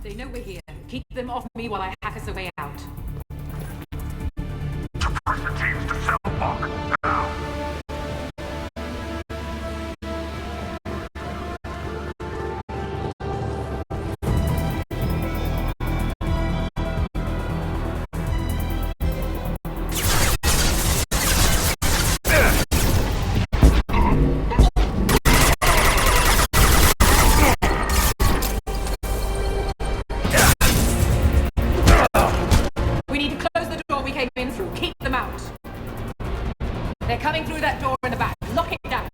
They know we're here. Keep them off me while I hack us a way out. Press the teams to cell block. Now. They're coming through that door in the back. Lock it down.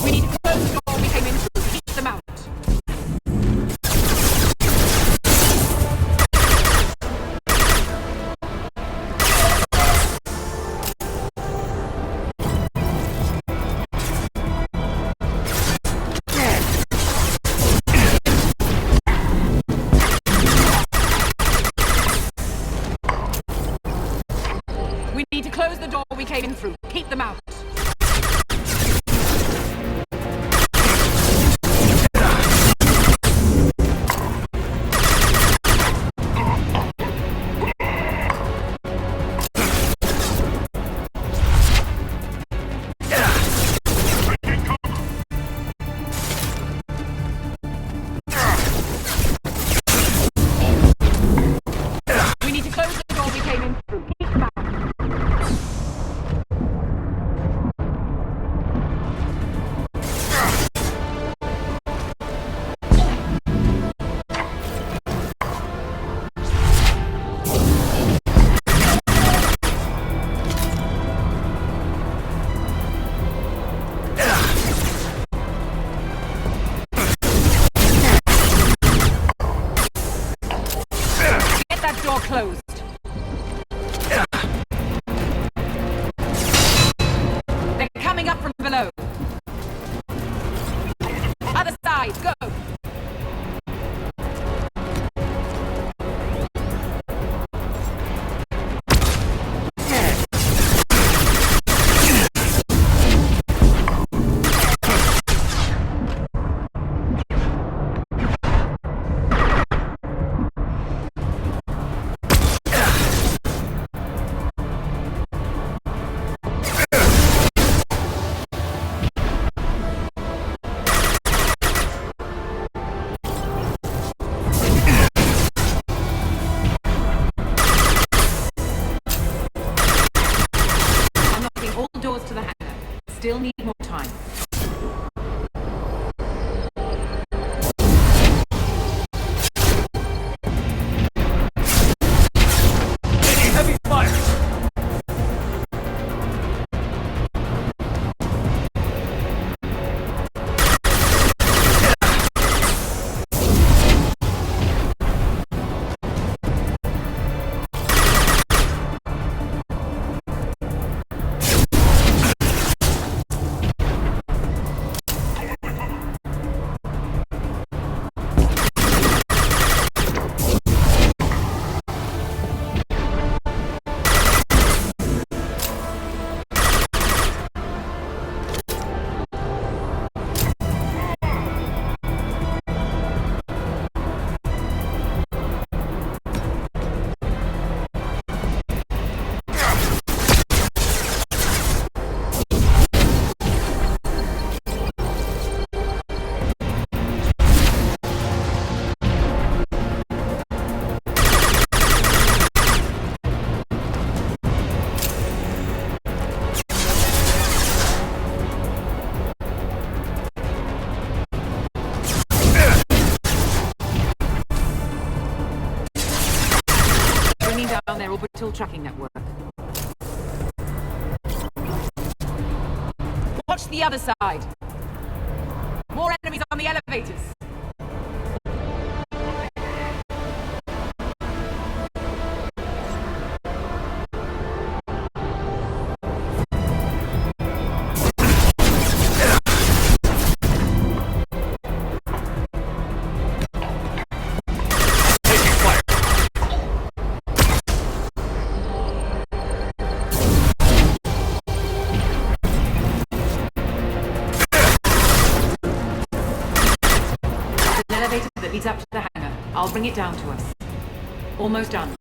We need to close the door we came in through. Keep them out. We need to close the door we came in through. Keep them out. We need to close the door we came in through. Keep them out. Get that door closed. They're coming up from below. Other side, go. I'm knocking all doors to the hangar. Still need more time. Taking heavy fire. Bringing down their orbital tracking network. Watch the other side. More enemies on the elevators. leads up to the hangar. I'll bring it down to us. Almost done.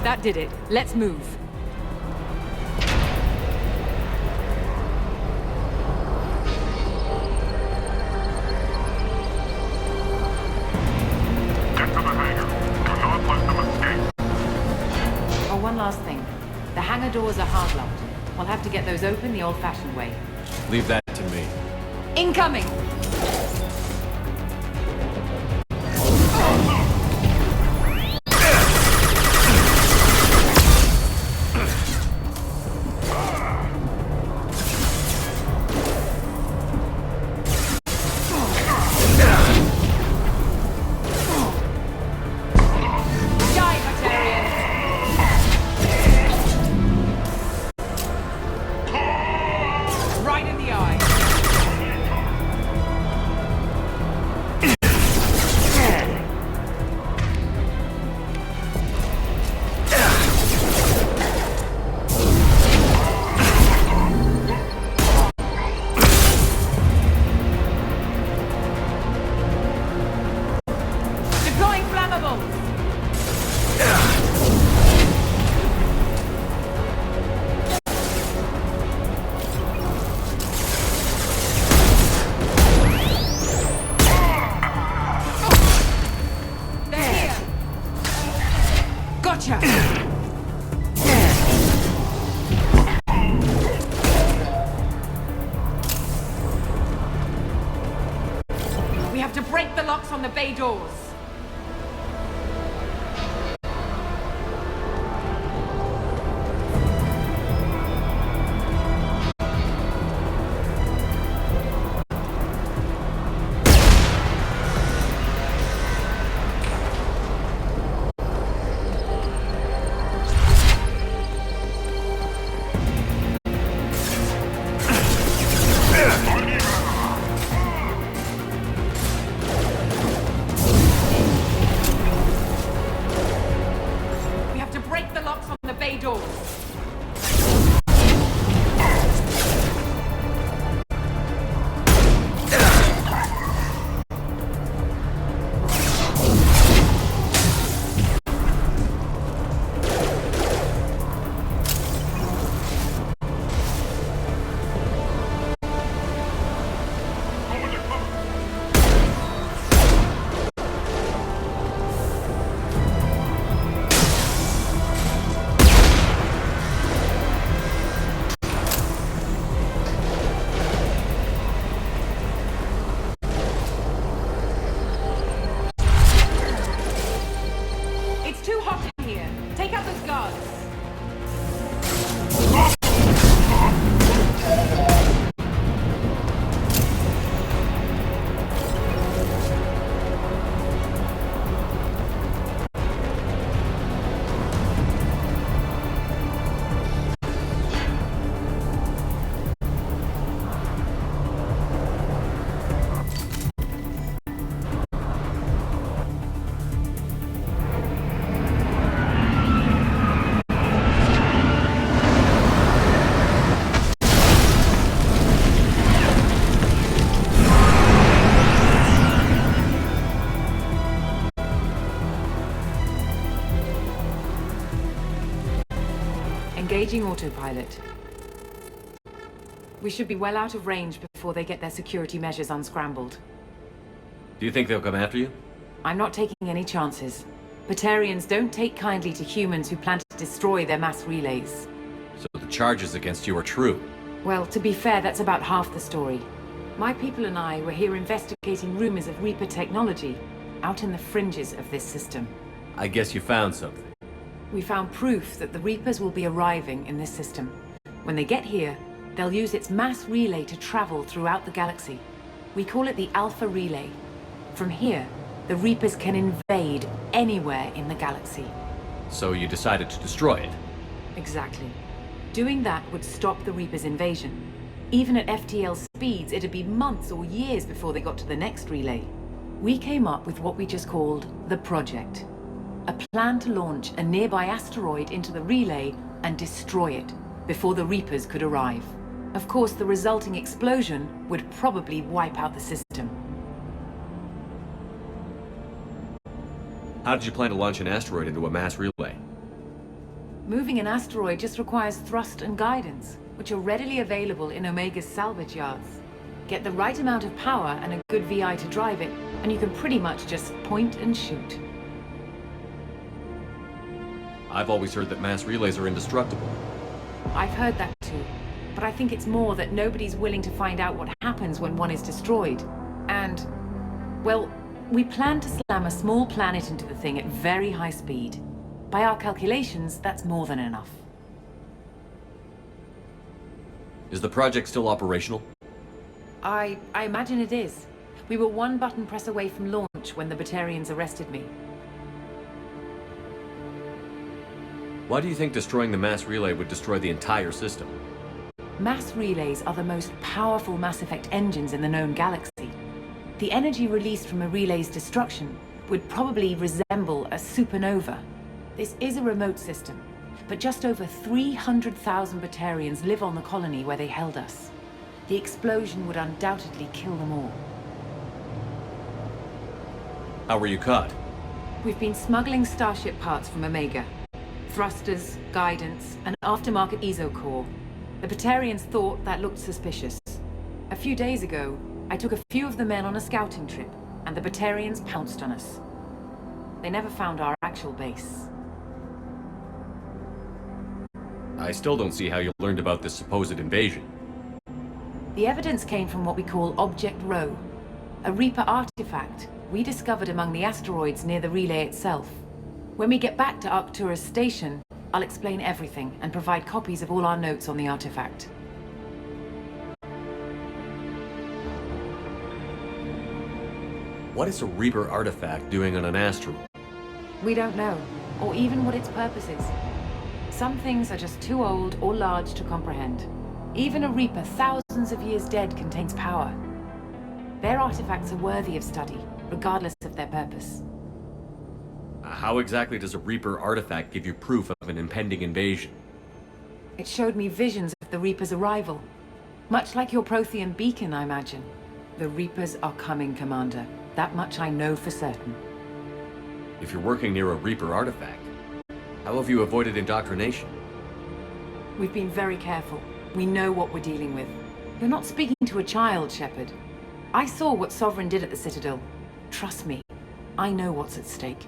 That did it. Let's move. Get to the hangar. Do not let them escape. Oh, one last thing. The hangar doors are hard locked. We'll have to get those open the old-fashioned way. Leave that to me. Incoming! Right in the eye. Deploying flammables. Gotcha! We have to break the locks on the bay doors. Engaging autopilot. We should be well out of range before they get their security measures unscrambled. Do you think they'll come after you? I'm not taking any chances. Batarians don't take kindly to humans who plan to destroy their mass relays. So the charges against you are true. Well, to be fair, that's about half the story. My people and I were here investigating rumors of Reaper technology out in the fringes of this system. I guess you found something. We found proof that the Reapers will be arriving in this system. When they get here, they'll use its mass relay to travel throughout the galaxy. We call it the Alpha Relay. From here, the Reapers can invade anywhere in the galaxy. So you decided to destroy it? Exactly. Doing that would stop the Reapers' invasion. Even at FTL speeds, it'd be months or years before they got to the next relay. We came up with what we just called the Project. A plan to launch a nearby asteroid into the relay and destroy it before the Reapers could arrive. Of course, the resulting explosion would probably wipe out the system. How did you plan to launch an asteroid into a mass relay? Moving an asteroid just requires thrust and guidance, which are readily available in Omega's salvage yards. Get the right amount of power and a good VI to drive it, and you can pretty much just point and shoot. I've always heard that mass relays are indestructible. I've heard that too, but I think it's more that nobody's willing to find out what happens when one is destroyed. And, well, we plan to slam a small planet into the thing at very high speed. By our calculations, that's more than enough. Is the project still operational? I imagine it is. We were one button press away from launch when the Batarians arrested me. Why do you think destroying the mass relay would destroy the entire system? Mass relays are the most powerful Mass Effect engines in the known galaxy. The energy released from a relay's destruction would probably resemble a supernova. This is a remote system, but just over 300,000 Batarians live on the colony where they held us. The explosion would undoubtedly kill them all. How were you caught? We've been smuggling Starship parts from Omega. Thrusters, guidance, and aftermarket ESO core. The Batarians thought that looked suspicious. A few days ago, I took a few of the men on a scouting trip, and the Batarians pounced on us. They never found our actual base. I still don't see how you learned about this supposed invasion. The evidence came from what we call Object Rho, a Reaper artifact we discovered among the asteroids near the relay itself. When we get back to Arcturus Station, I'll explain everything and provide copies of all our notes on the artifact. What is a Reaper artifact doing on an asteroid? We don't know, or even what its purpose is. Some things are just too old or large to comprehend. Even a Reaper thousands of years dead contains power. Their artifacts are worthy of study, regardless of their purpose. How exactly does a Reaper artifact give you proof of an impending invasion? It showed me visions of the Reaper's arrival. Much like your Prothean beacon, I imagine. The Reapers are coming, Commander. That much I know for certain. If you're working near a Reaper artifact, how have you avoided indoctrination? We've been very careful. We know what we're dealing with. You're not speaking to a child, Shepard. I saw what Sovereign did at the Citadel. Trust me, I know what's at stake.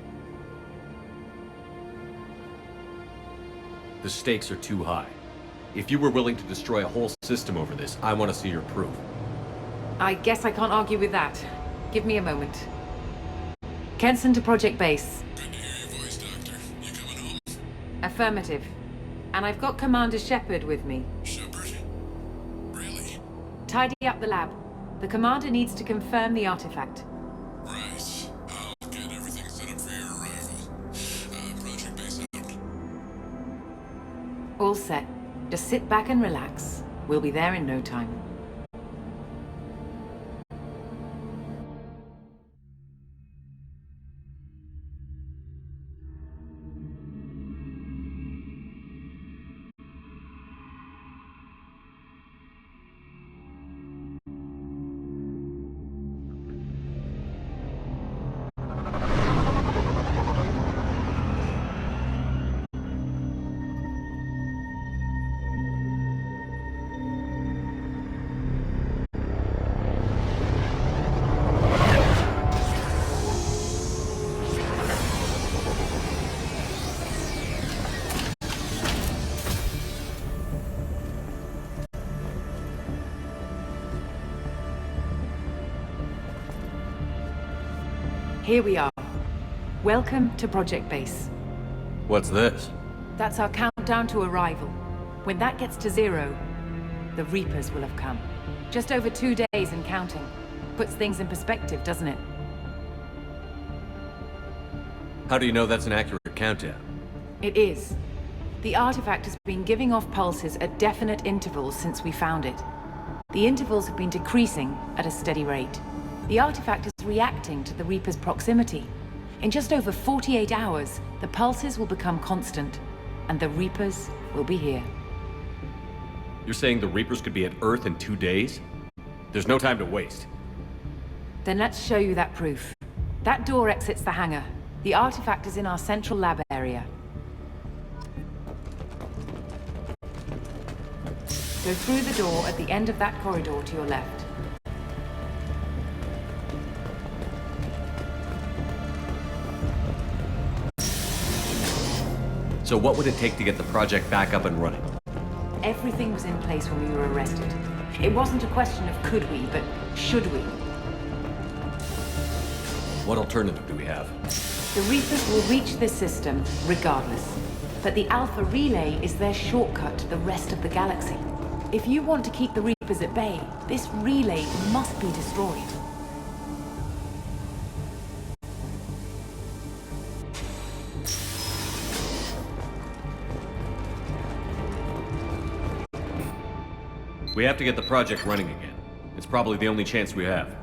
The stakes are too high. If you were willing to destroy a whole system over this, I want to see your proof. I guess I can't argue with that. Give me a moment. Kenson to Project Base. Good to hear your voice, Doctor. You coming home? Affirmative. And I've got Commander Shepard with me. Shepard? Really? Tidy up the lab. The Commander needs to confirm the artifact. Right. I'll get everything set up for your arrival. Project Base out. All set. Just sit back and relax. We'll be there in no time. Here we are. Welcome to Project Base. What's this? That's our countdown to arrival. When that gets to 0, the Reapers will have come. Just over 2 days and counting. Puts things in perspective, doesn't it? How do you know that's an accurate countdown? It is. The artifact has been giving off pulses at definite intervals since we found it. The intervals have been decreasing at a steady rate. The artifact is reacting to the Reaper's proximity. In just over 48 hours, the pulses will become constant, and the Reapers will be here. You're saying the Reapers could be at Earth in 2 days? There's no time to waste. Then let's show you that proof. That door exits the hangar. The artifact is in our central lab area. Go through the door at the end of that corridor to your left. So what would it take to get the project back up and running? Everything was in place when we were arrested. It wasn't a question of could we, but should we. What alternative do we have? The Reapers will reach this system regardless. But the Alpha Relay is their shortcut to the rest of the galaxy. If you want to keep the Reapers at bay, this relay must be destroyed. We have to get the project running again. It's probably the only chance we have.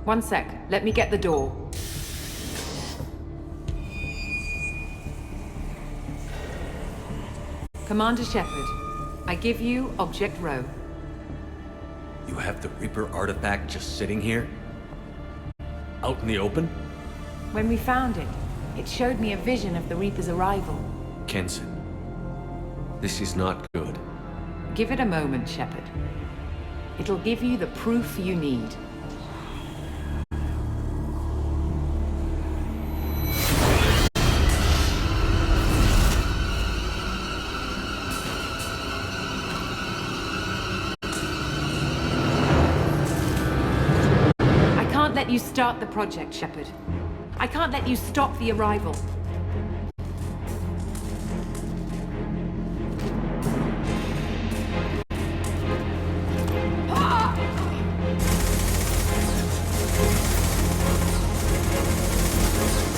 One sec. Let me get the door. Commander Shepard, I give you Object Rho. You have the Reaper artifact just sitting here? Out in the open? When we found it, it showed me a vision of the Reaper's arrival. Kenson. This is not good. Give it a moment, Shepard. It'll give you the proof you need. I can't let you start the project, Shepard. I can't let you stop the arrival.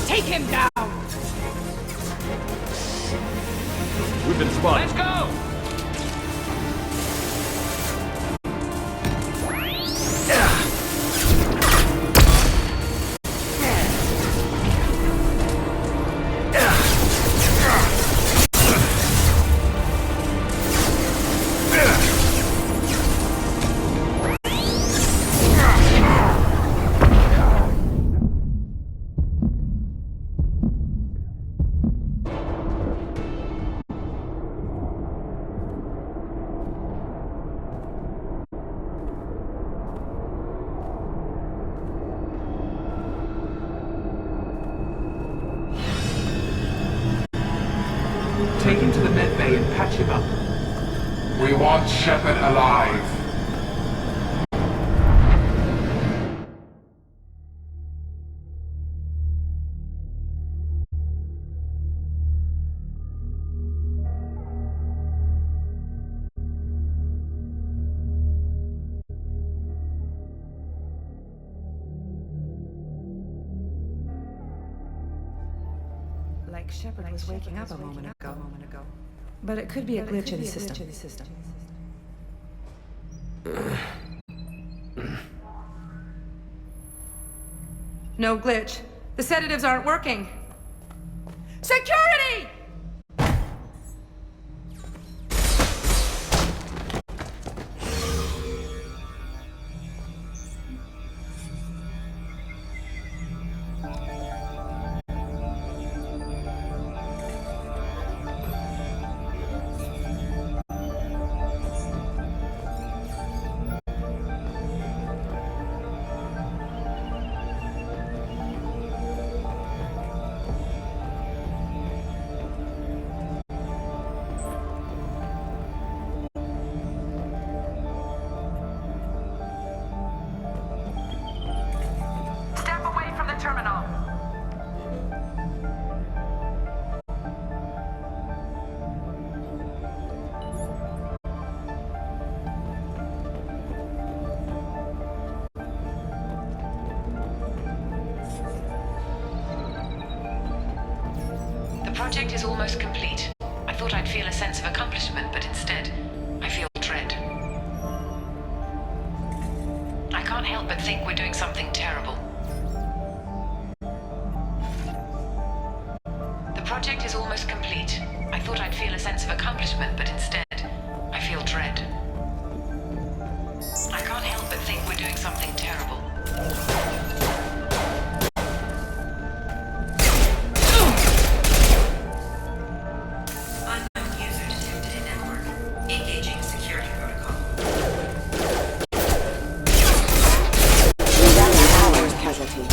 Take him down! We've been spotted. Let's go! Take him to the med bay and patch him up. We want Shepard alive. Like Shepard was waking up a moment ago. But it could be a glitch in the system. No glitch. The sedatives aren't working. Security! project is almost complete. I thought I'd feel a sense of accomplishment, but instead, I feel dread. I can't help but think we're doing something terrible. The project is almost complete. I thought I'd feel a sense of accomplishment, but instead, I feel dread. I can't help but think we're doing something terrible. Unknown user detected in network. Engaging security protocol. Hours casualty.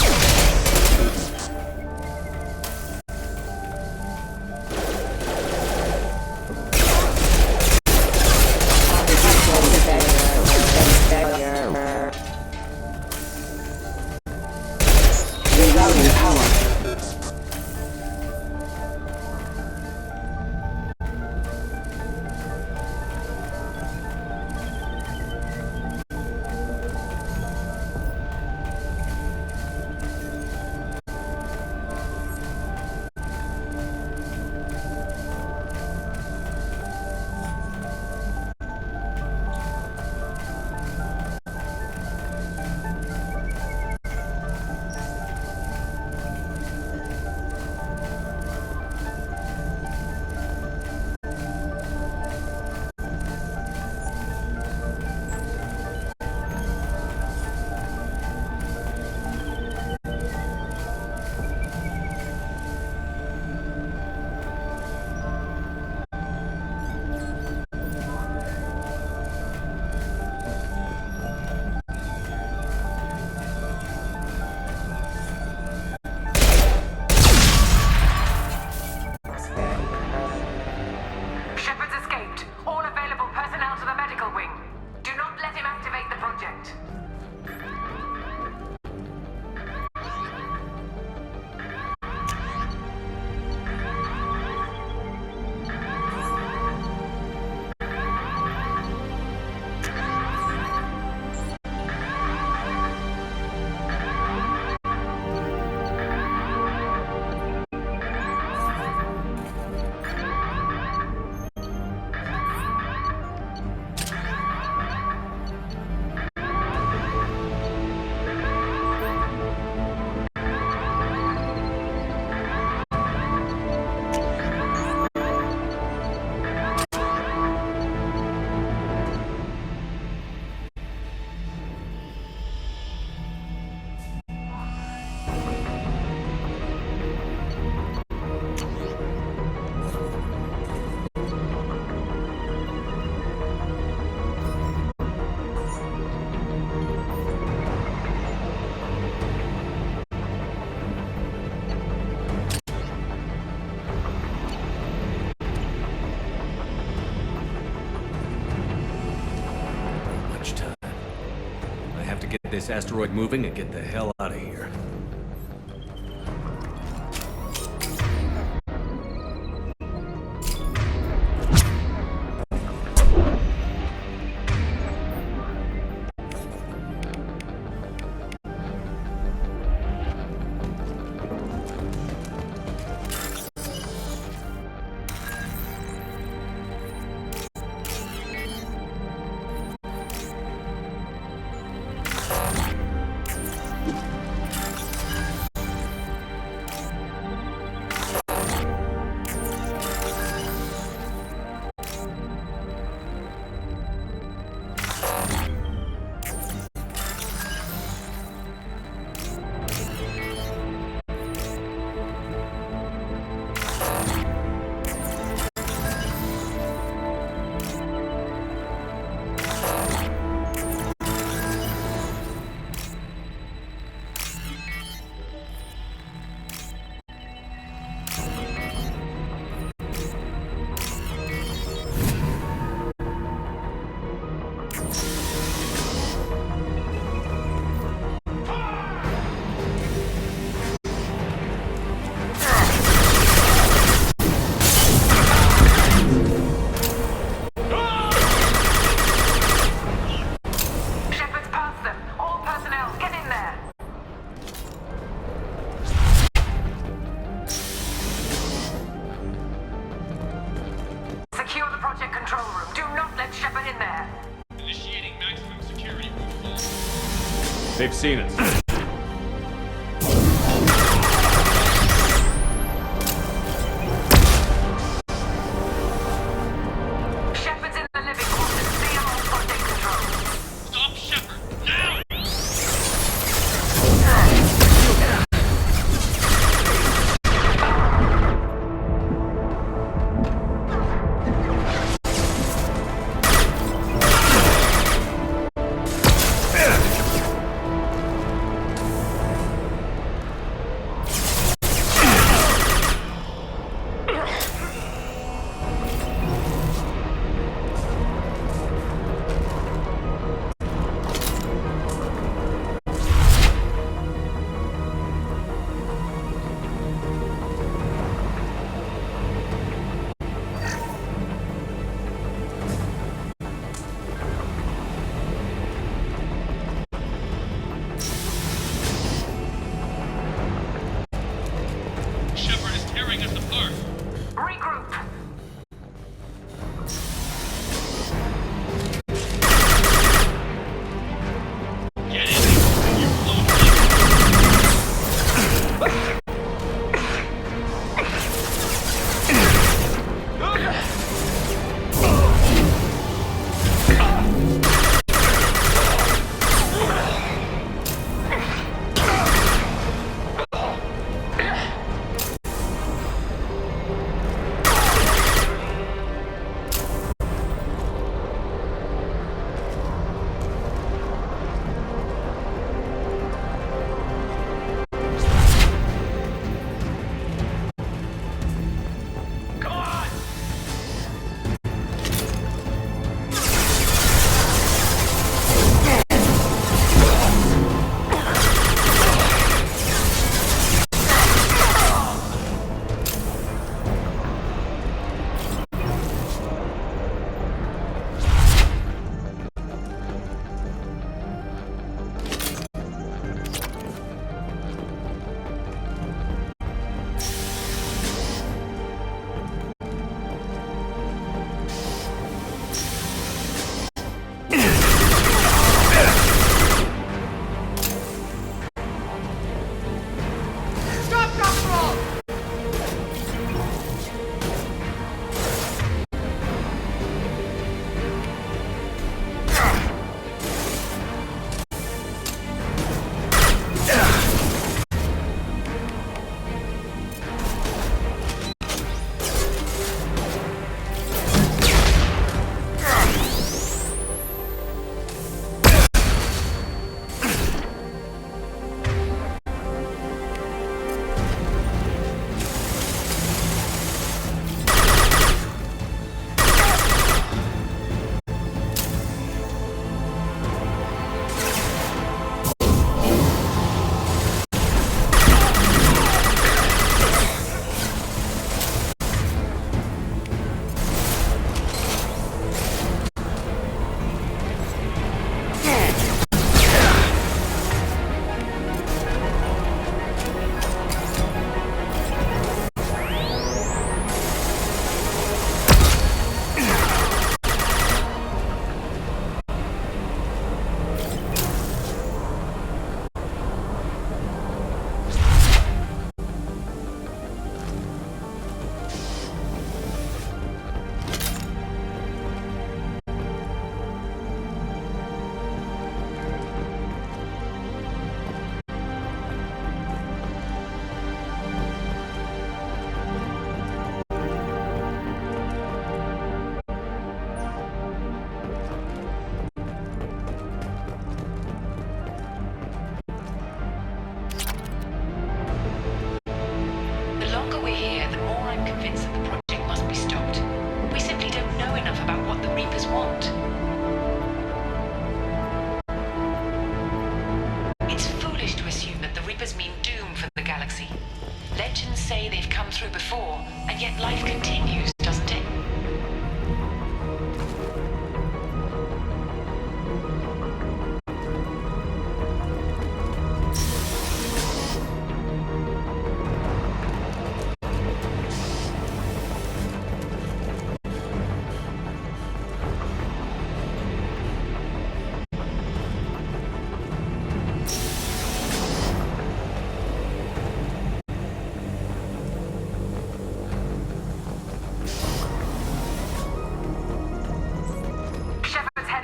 Rerouting power. Shepard's escaped. All available personnel to the medical wing. Do not let him activate the project. Much time. I have to get this asteroid moving and get the hell out of here. They've seen us. Shepard's in the living quarters. CMO on take control. Stop Shepard, now! Shepard is tearing us apart. Regroup. Get in. You blow.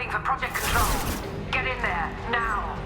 waiting for Project Control. Get in there, now.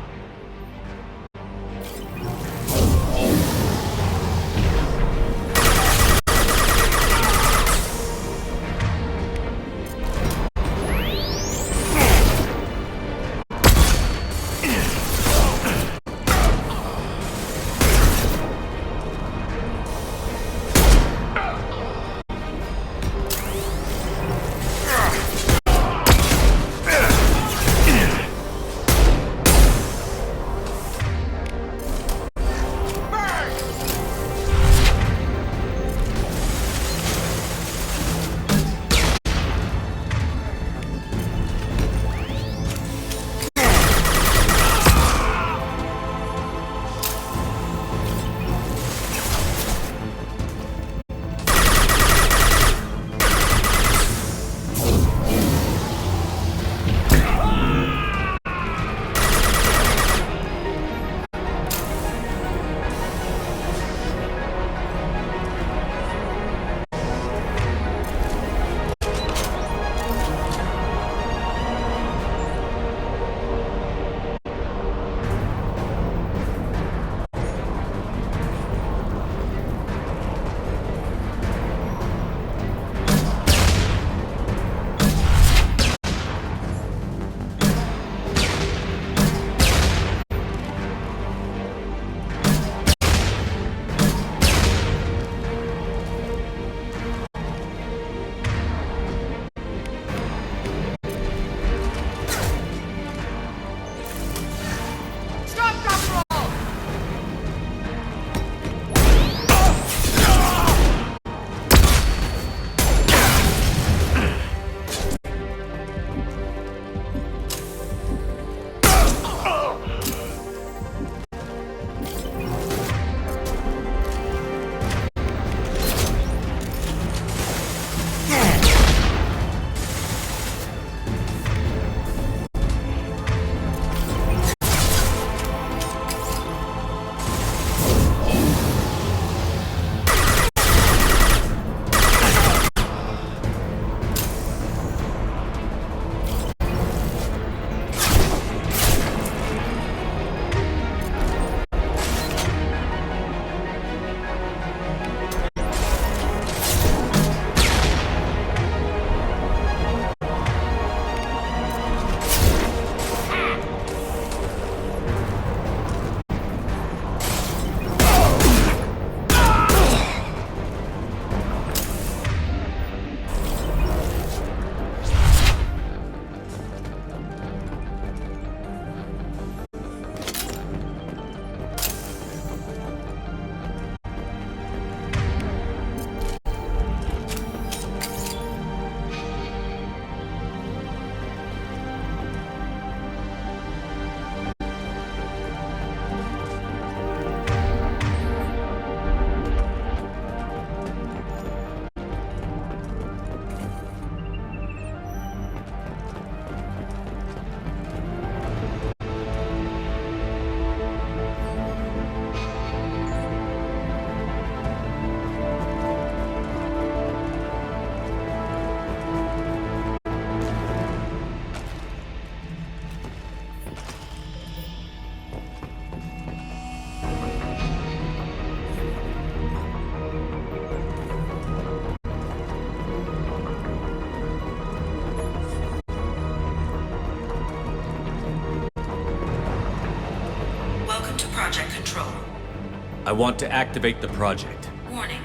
I want to activate the project. Warning.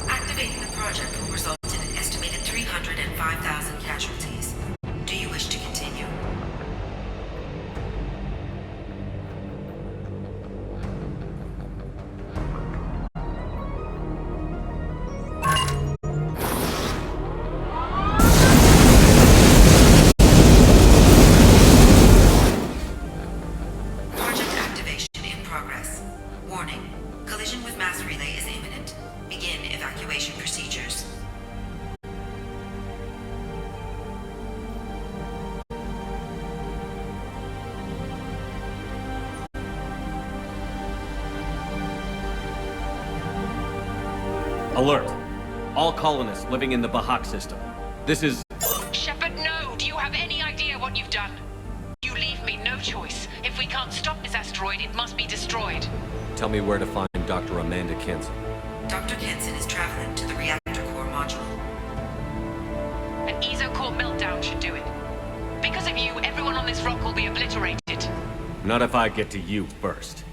Activating the project will result in an estimated 305,000 casualties. Do you wish to continue? Project activation in progress. Warning. Collision with mass relay is imminent. Begin evacuation procedures. Alert! All colonists living in the Bahak system. This is... Shepard, no! Do you have any idea what you've done? Believe me, no choice. If we can't stop this asteroid, it must be destroyed. Tell me where to find Dr. Amanda Kinson. Dr. Kinson is traveling to the reactor core module. An ESO-core meltdown should do it. Because of you, everyone on this rock will be obliterated. Not if I get to you first.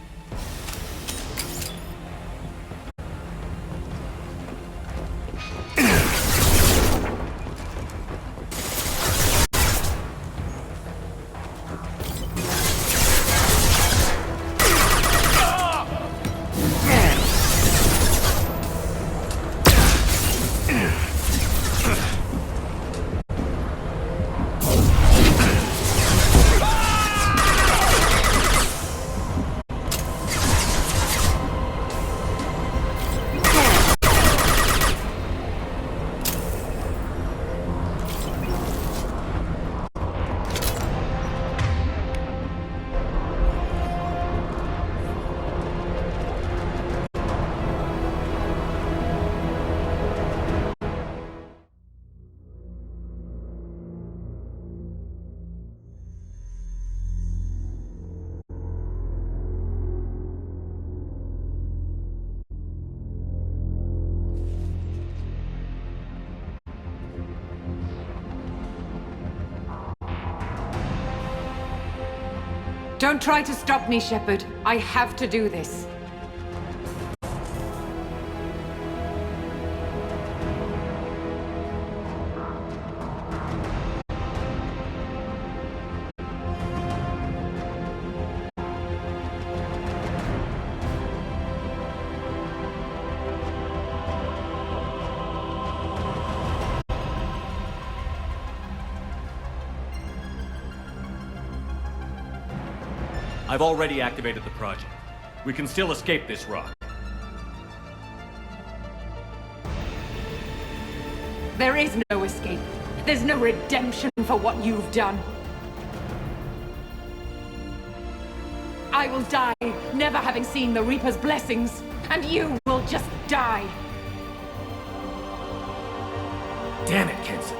Don't try to stop me, Shepard. I have to do this. I've already activated the project. We can still escape this rock. There is no escape. There's no redemption for what you've done. I will die, never having seen the Reaper's blessings, and you will just die. Damn it, Kinson.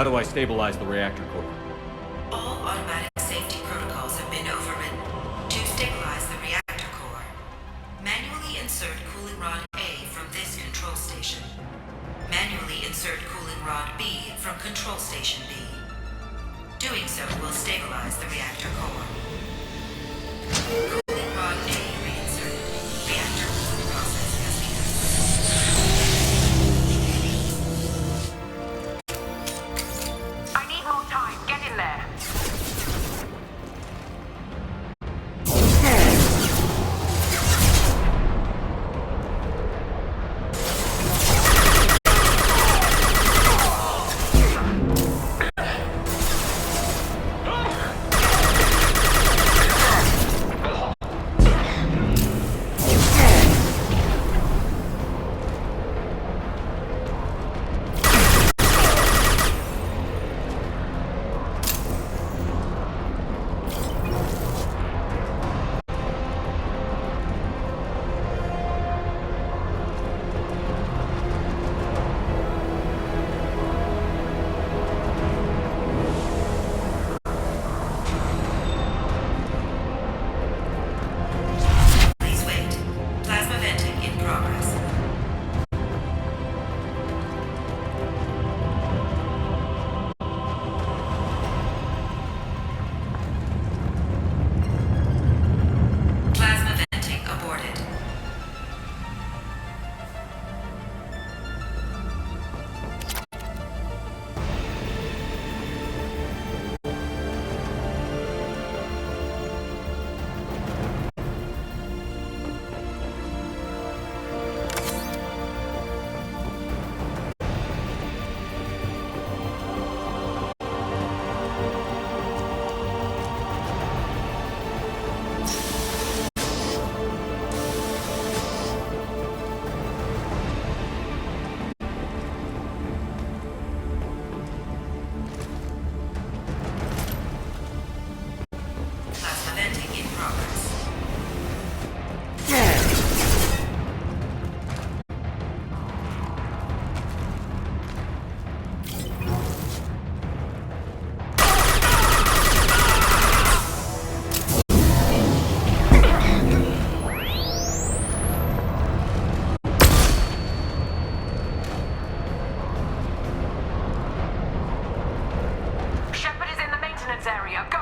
How do I stabilize the reactor core? All automatic safety protocols have been overridden. To stabilize the reactor core, manually insert cooling rod A from this control station. Manually insert cooling rod B from Control Station B. Doing so will stabilize the reactor core. Cooling rod A reinserted. Reactor cooling process has begun. I need more time. Get in there. Please wait. Plasma venting in progress. Plasma venting aborted. Plasma venting in progress. Shepard is in the maintenance area. Go!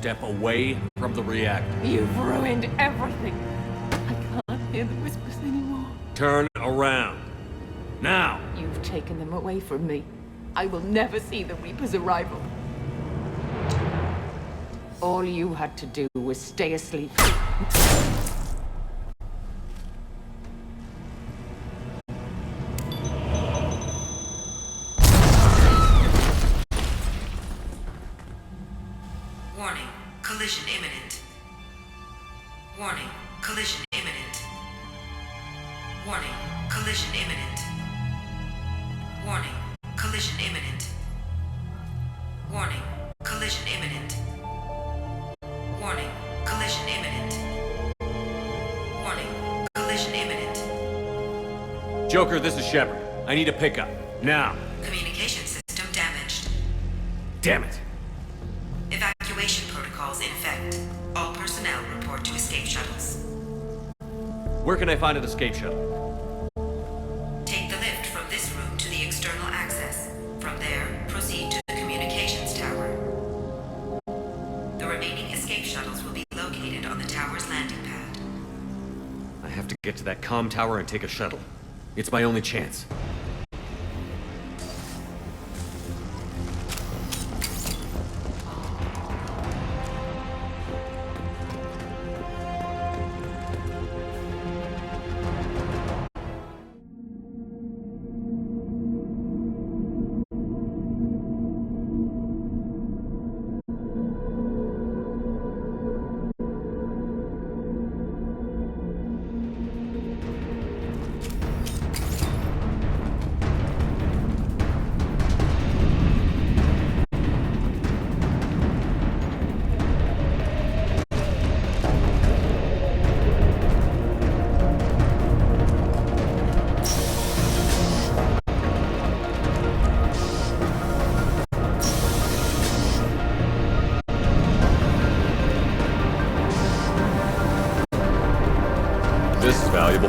step away from the reactor. You've ruined everything. I can't hear the whispers anymore. Turn around. Now! You've taken them away from me. I will never see the Reaper's arrival. All you had to do was stay asleep. Warning, collision imminent. Warning, collision imminent. Warning, collision imminent. Warning, collision imminent. Warning, collision imminent. Warning, collision imminent. Warning, collision imminent. Joker, this is Shepard. I need a pickup. Now. Communication system damaged. Damn it. Evacuation protocols in effect. All personnel report to escape shuttles. Where can I find an escape shuttle? Take the lift from this room to the external access. From there, proceed to the communications tower. The remaining escape shuttles will be located on the tower's landing pad. I have to get to that comm tower and take a shuttle. It's my only chance. This is valuable.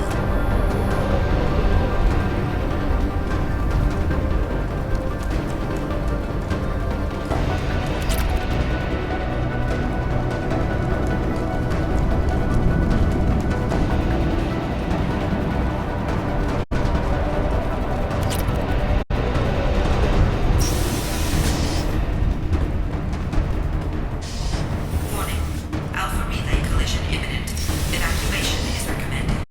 Warning, Alpha Relay collision imminent. Evacuation is recommended.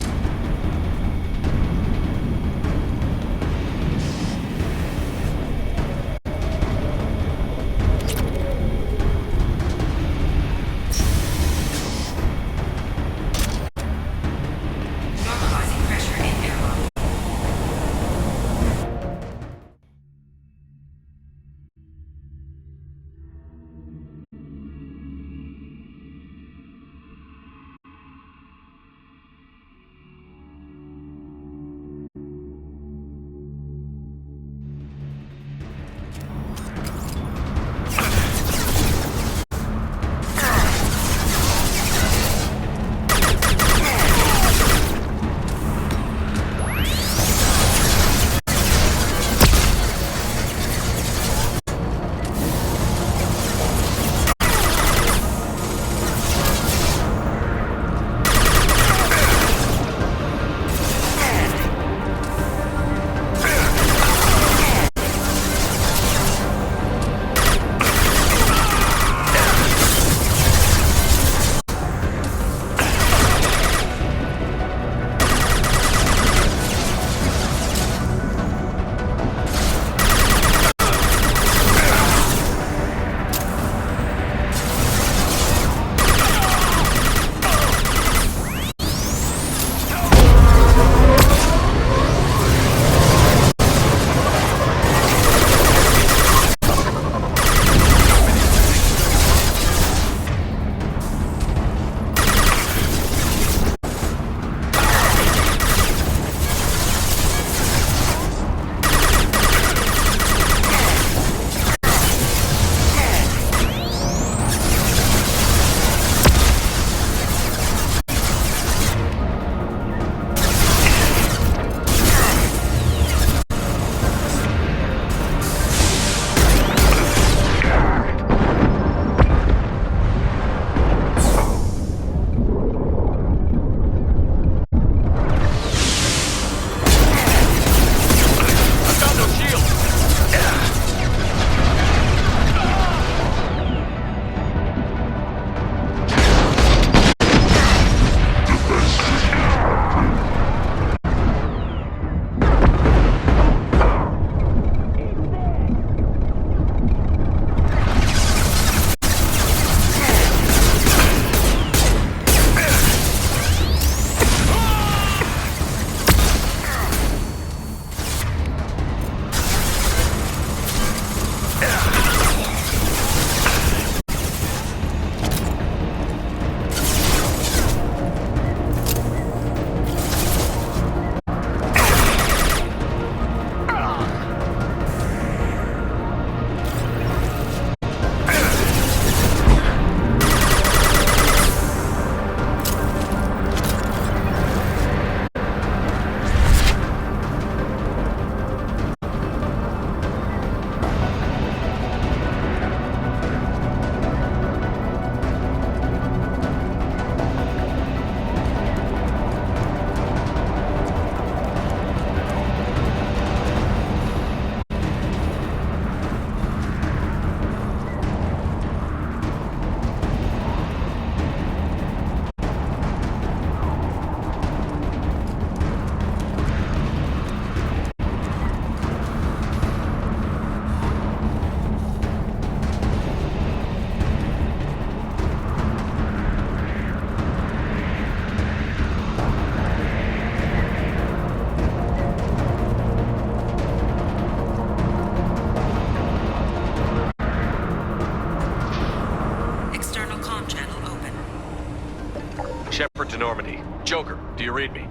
Shepard to Normandy. Joker, do you read me?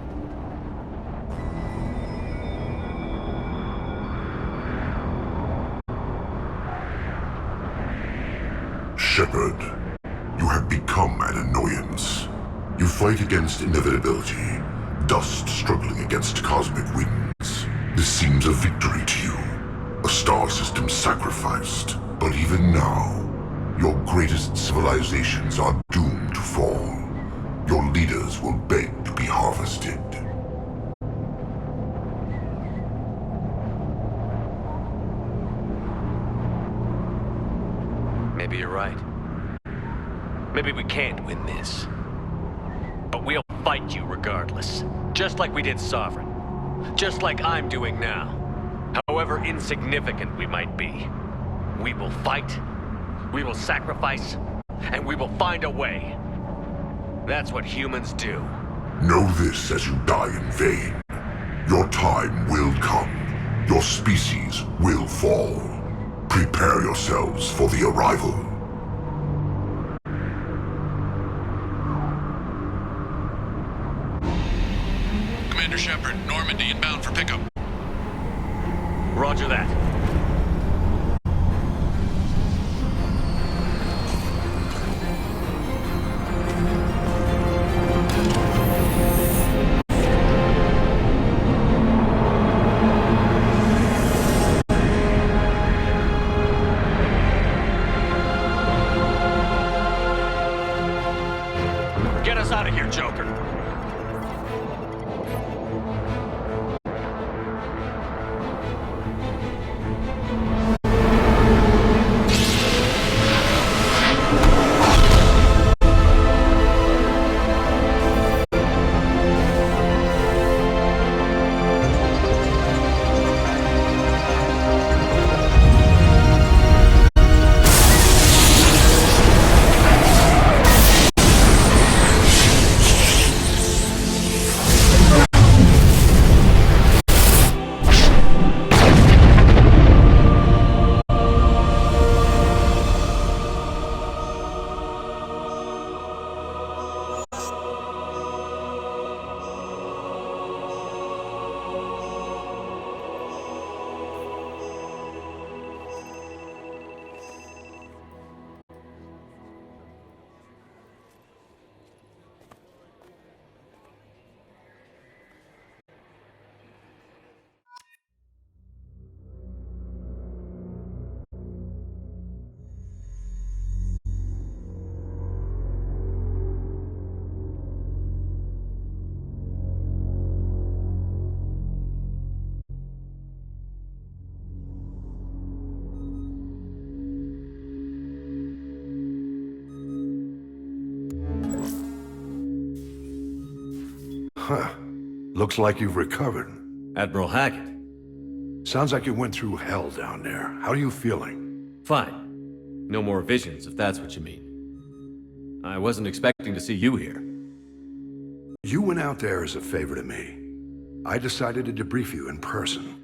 Shepard, you have become an annoyance. You fight against inevitability, dust struggling against cosmic winds. This seems a victory to you, a star system sacrificed. But even now, your greatest civilizations are doomed to fall. Your leaders will beg to be harvested. Maybe you're right. Maybe we can't win this. But we'll fight you regardless. Just like we did Sovereign. Just like I'm doing now. However insignificant we might be. We will fight, we will sacrifice, and we will find a way. That's what humans do. Know this as you die in vain. Your time will come. Your species will fall. Prepare yourselves for the arrival. Commander Shepard, Normandy inbound for pickup. Roger that. Get us out of here, Joker. Huh. Looks like you've recovered. Admiral Hackett. Sounds like you went through hell down there. How are you feeling? Fine. No more visions, if that's what you mean. I wasn't expecting to see you here. You went out there as a favor to me. I decided to debrief you in person.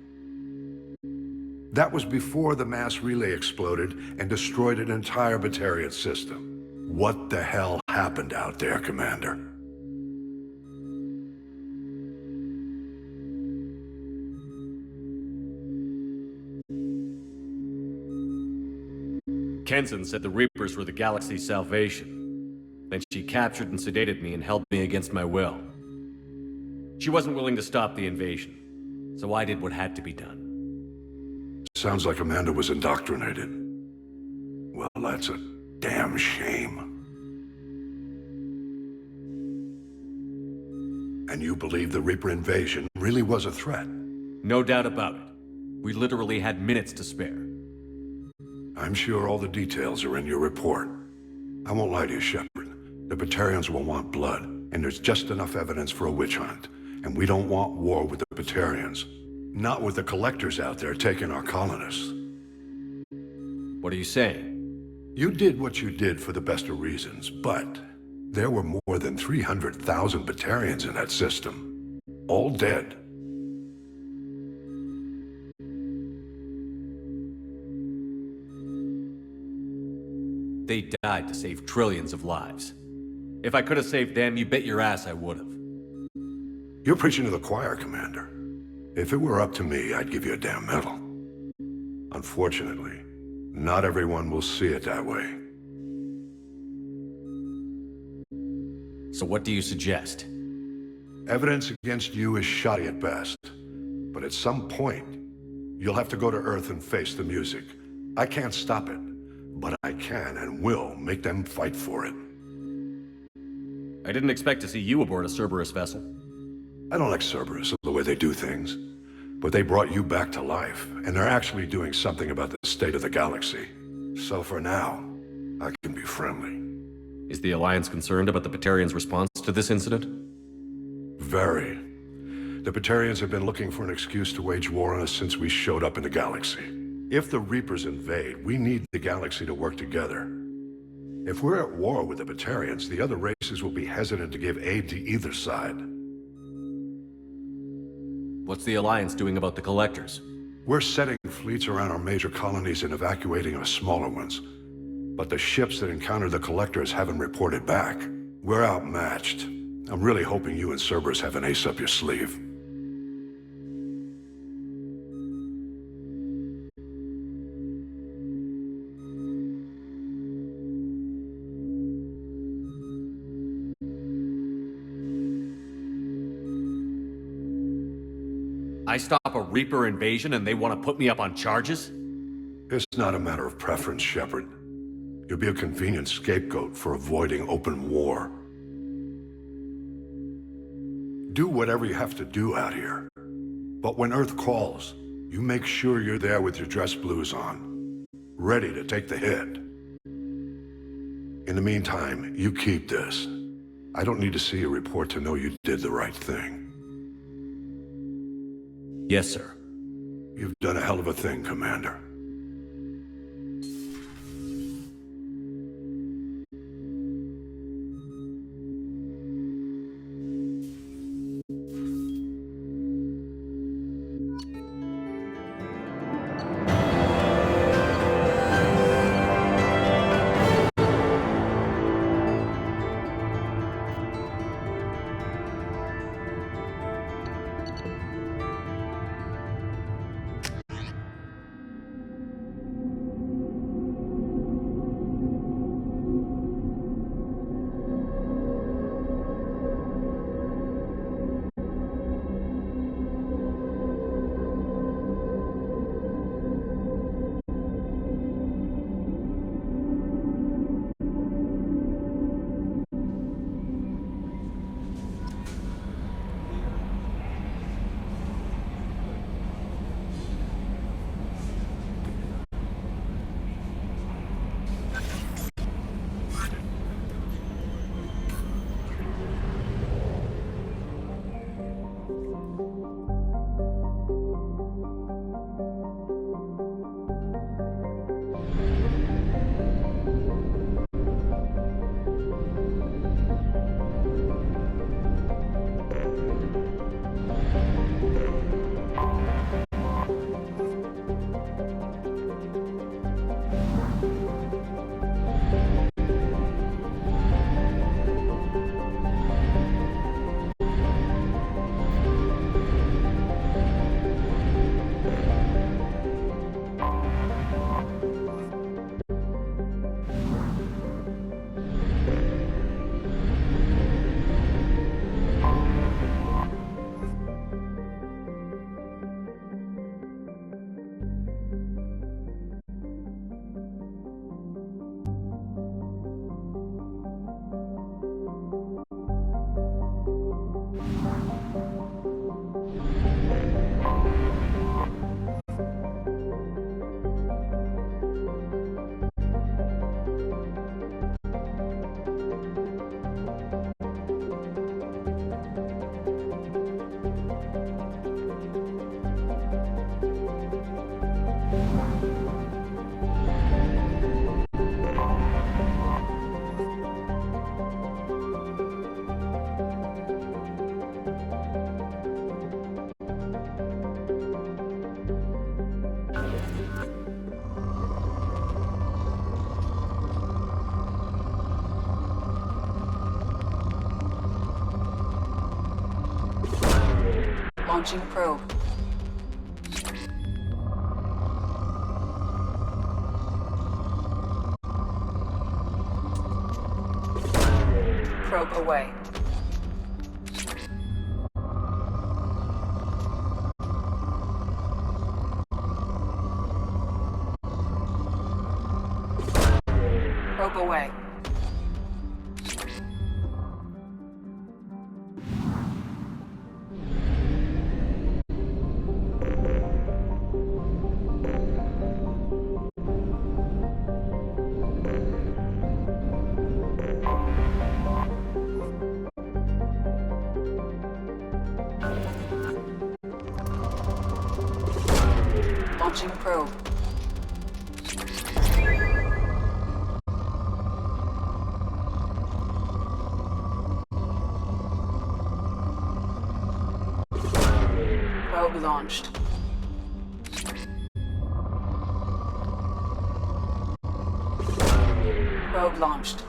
That was before the mass relay exploded and destroyed an entire Batarian system. What the hell happened out there, Commander? Kenson said the Reapers were the galaxy's salvation. Then she captured and sedated me and held me against my will. She wasn't willing to stop the invasion, so I did what had to be done. Sounds like Amanda was indoctrinated. Well, that's a damn shame. And you believe the Reaper invasion really was a threat? No doubt about it. We literally had minutes to spare. I'm sure all the details are in your report. I won't lie to you, Shepard. The Batarians will want blood, and there's just enough evidence for a witch hunt. And we don't want war with the Batarians. Not with the collectors out there taking our colonists. What are you saying? You did what you did for the best of reasons, but there were more than 300,000 Batarians in that system. All dead. They died to save trillions of lives. If I could have saved them, you bet your ass I would have. You're preaching to the choir, Commander. If it were up to me, I'd give you a damn medal. Unfortunately, not everyone will see it that way. So what do you suggest? Evidence against you is shoddy at best. But at some point, you'll have to go to Earth and face the music. I can't stop it, but I can and will make them fight for it. I didn't expect to see you aboard a Cerberus vessel. I don't like Cerberus, the way they do things. But they brought you back to life, and they're actually doing something about the state of the galaxy. So for now, I can be friendly. Is the Alliance concerned about the Batarians' response to this incident? Very. The Batarians have been looking for an excuse to wage war on us since we showed up in the galaxy. If the Reapers invade, we need the galaxy to work together. If we're at war with the Batarians, the other races will be hesitant to give aid to either side. What's the Alliance doing about the Collectors? We're setting fleets around our major colonies and evacuating our smaller ones. But the ships that encountered the Collectors haven't reported back. We're outmatched. I'm really hoping you and Cerberus have an ace up your sleeve. I stop a Reaper invasion and they want to put me up on charges? It's not a matter of preference, Shepard. You'll be a convenient scapegoat for avoiding open war. Do whatever you have to do out here. But when Earth calls, you make sure you're there with your dress blues on, ready to take the hit. In the meantime, you keep this. I don't need to see a report to know you did the right thing. Yes, sir. You've done a hell of a thing, Commander. Launching probe. Probe away. Probe away. Launching probe. Probe launched. Probe launched.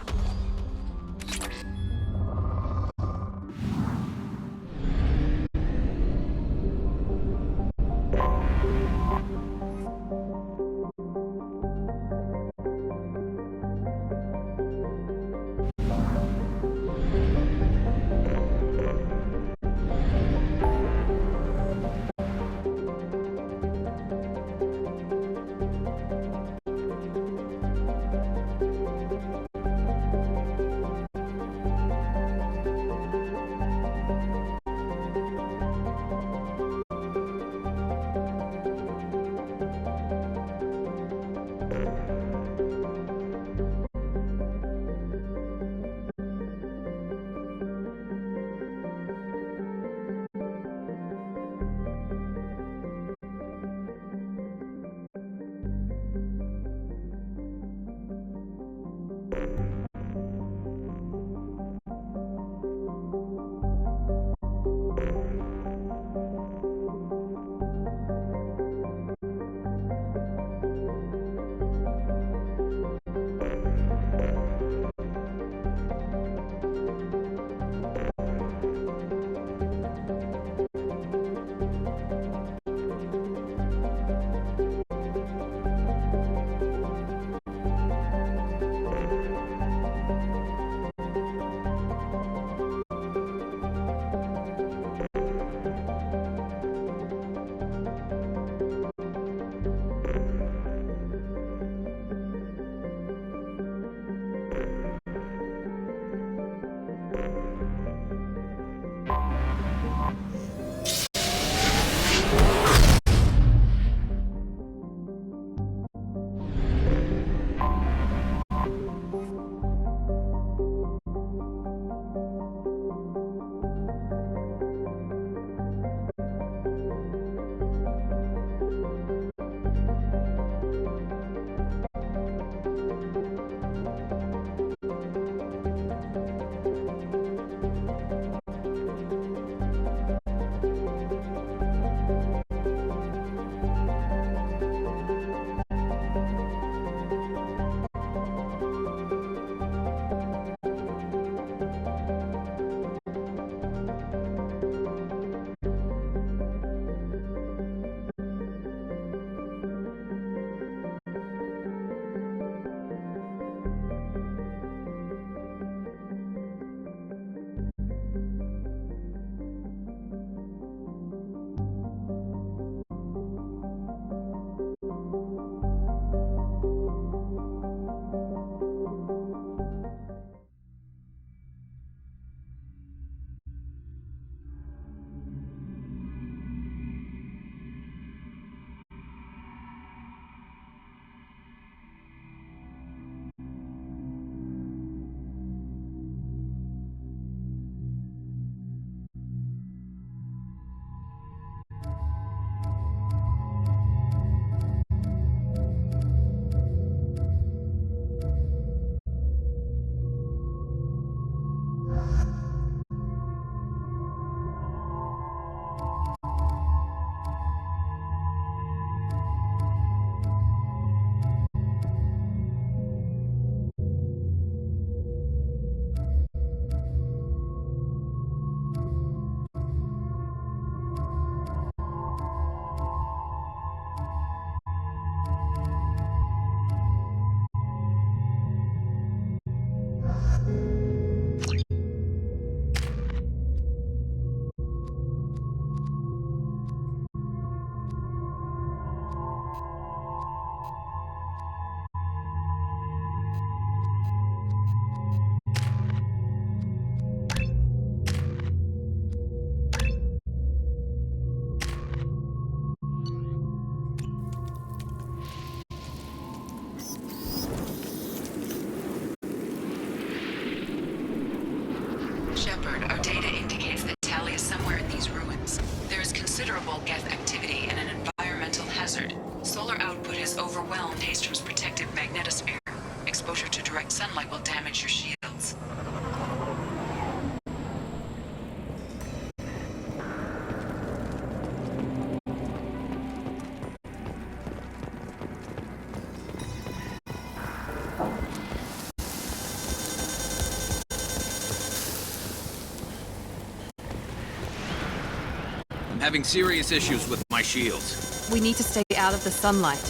I'm having serious issues with my shields. We need to stay out of the sunlight.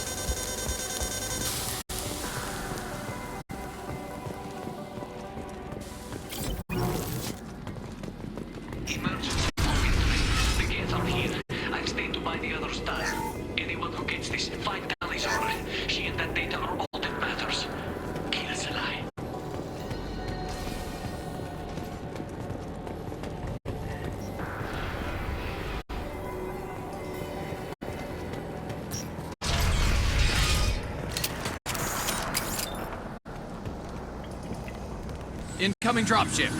Emergency. The gates are here. I've stayed to buy the other stuff. Anyone who gets this, find Alizora. She and that data are all that matters. Kill Salai. Incoming dropship.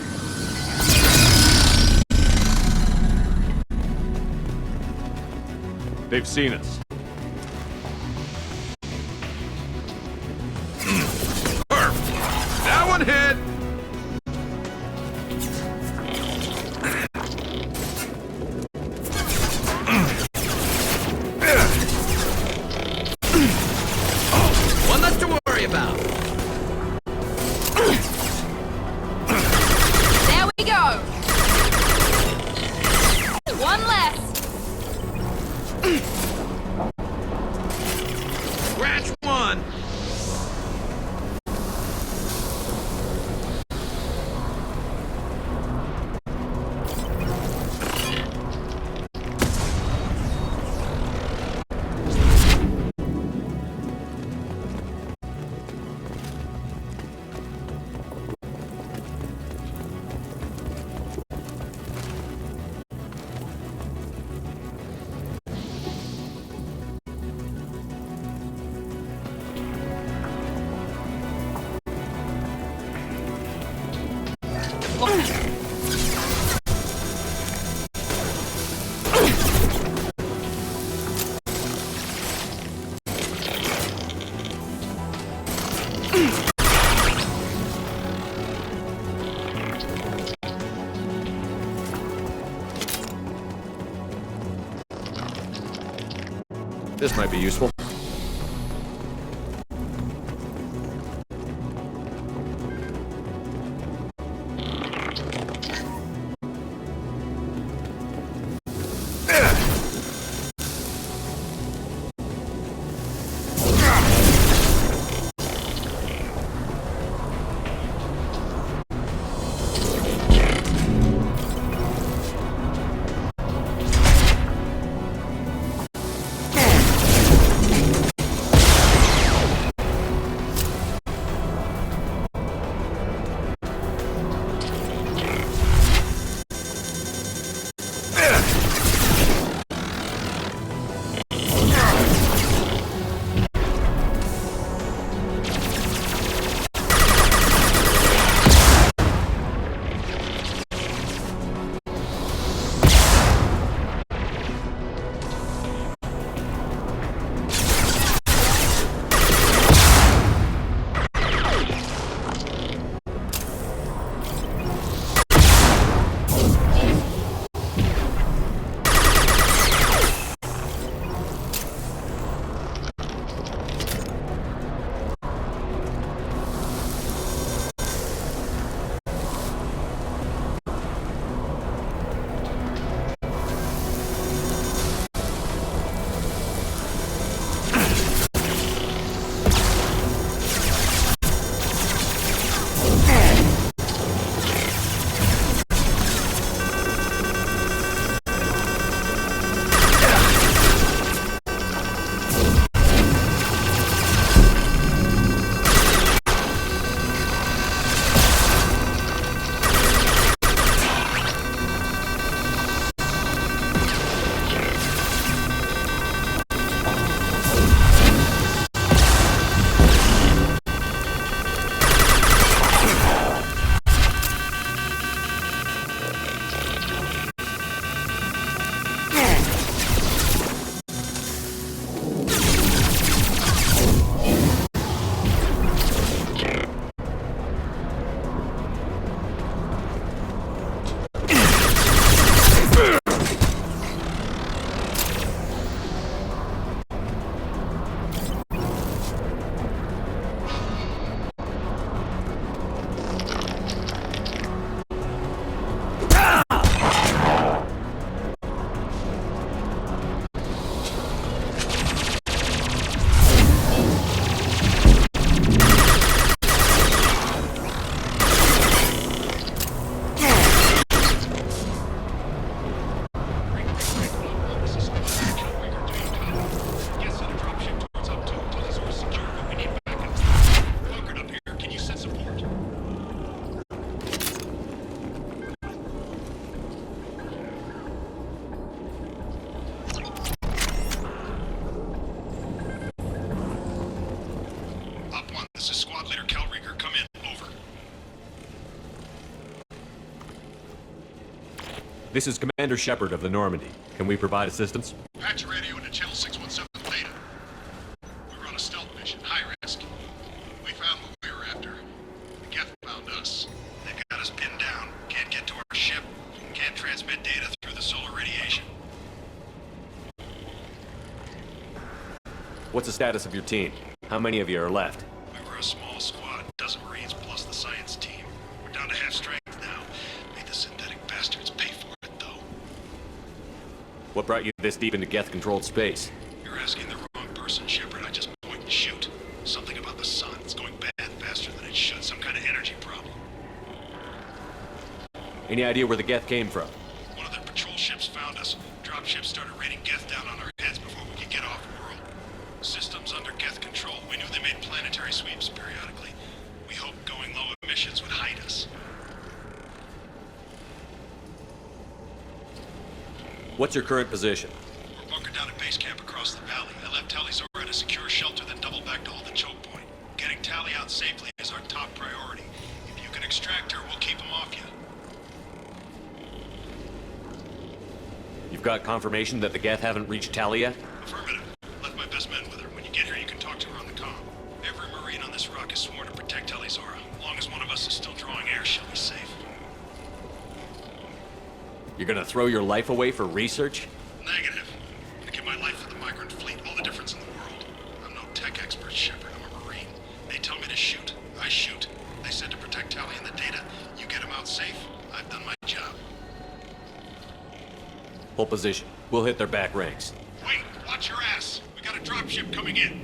They've seen us. That one hit! One less to worry about. There we go! One less! Scratch one! This might be useful. This is Commander Shepard of the Normandy. Can we provide assistance? Patch your radio into channel 617 Theta. We were on a stealth mission, high risk. We found what we were after. The Geth found us. They've got us pinned down. Can't get to our ship. Can't transmit data through the solar radiation. What's the status of your team? How many of you are left? We were a small squad, dozen Marines plus the science team. We're down to half strength now. Made the synthetic bastards pay for it, though. What brought you this deep into Geth-controlled space? You're asking the wrong person, Shepard. I just point and shoot. Something about the sun. It's going bad faster than it should. Some kind of energy problem. Any idea where the Geth came from? One of their patrol ships found us. Dropships started raining Geth down on our heads before we could get off-world. Systems under Geth control. We knew they made planetary sweeps periodically. We hoped going low emissions would hide us. What's your current position? We're bunkered down at base camp across the valley. I left Tali Zora at a secure shelter, then doubled back to hold the choke point. Getting Tali out safely is our top priority. If you can extract her, we'll keep them off you. You've got confirmation that the Geth haven't reached Tali yet? Affirmative. Left my best men with her. When you get here, you can talk to her on the comm. Every Marine on this rock is sworn to protect Tali Zora. As long as one of us is still drawing air, she'll be safe. You're gonna throw your life away for research? Negative. I give my life for the migrant fleet. All the difference in the world. I'm no tech expert, Shepard. I'm a Marine. They tell me to shoot. I shoot. They said to protect Tali and the data. You get them out safe. I've done my job. Hold position. We'll hit their back ranks. Wait! Watch your ass! We got a dropship coming in.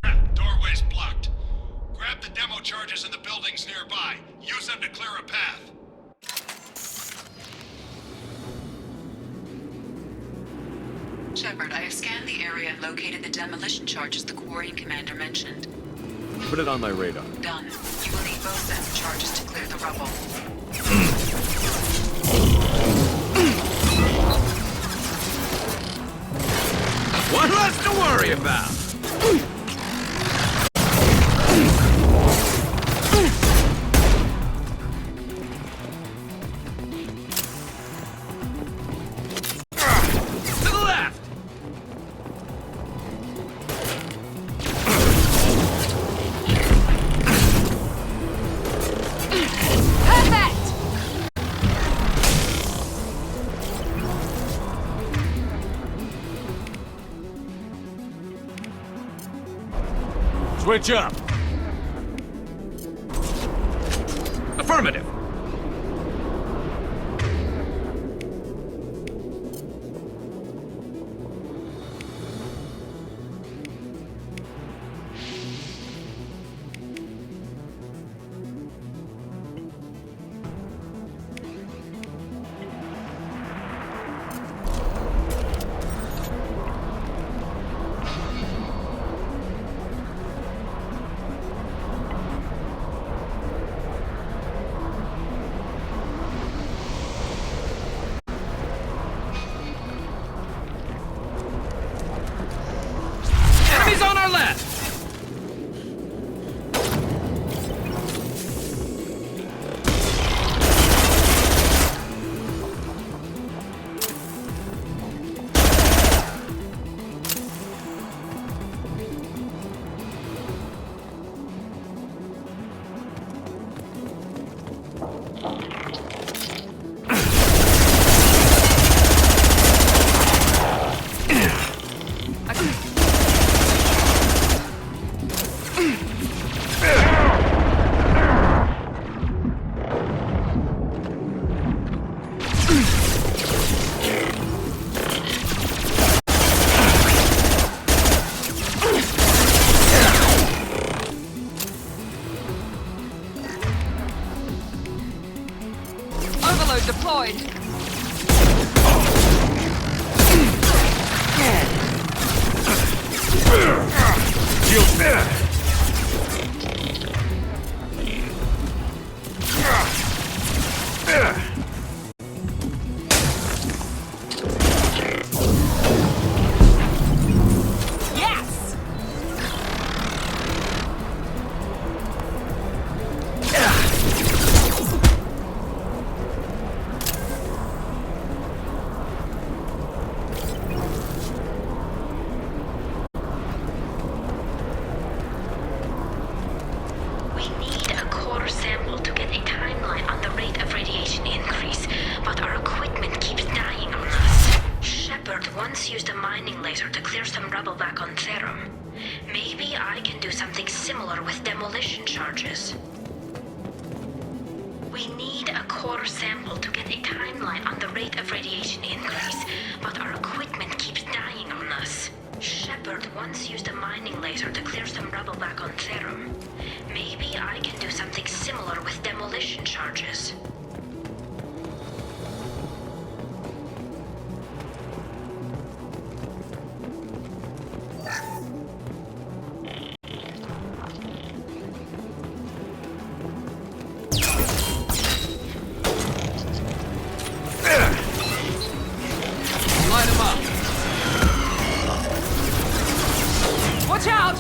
Crap! Doorway's blocked. Grab the demo charges in the buildings nearby. Use them to clear a path. Shepard, I have scanned the area and located the demolition charges the Quarian commander mentioned. Put it on my radar. Done. You will need both sets of charges to clear the rubble. One less to worry about! Switch up! Affirmative! On our left! Overload deployed. laser to clear some rubble back on Therum. Maybe I can do something similar with demolition charges. We need a core sample to get a timeline on the rate of radiation increase, but our equipment keeps dying on us. Shepard once used a mining laser to clear some rubble back on Therum. Maybe I can do something similar with demolition charges. Light him up. Watch out!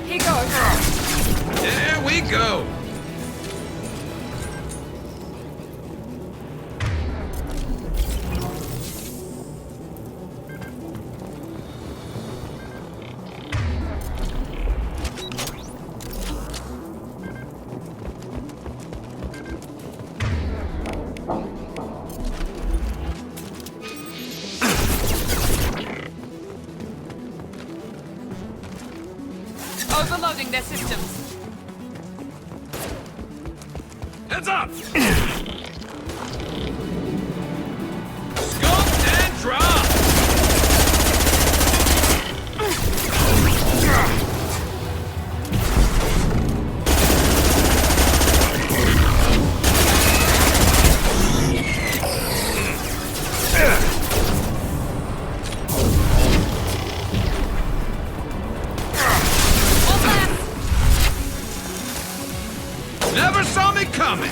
Here goes. There we go. Overloading their systems. Heads up! Scope and drop! Never saw me coming!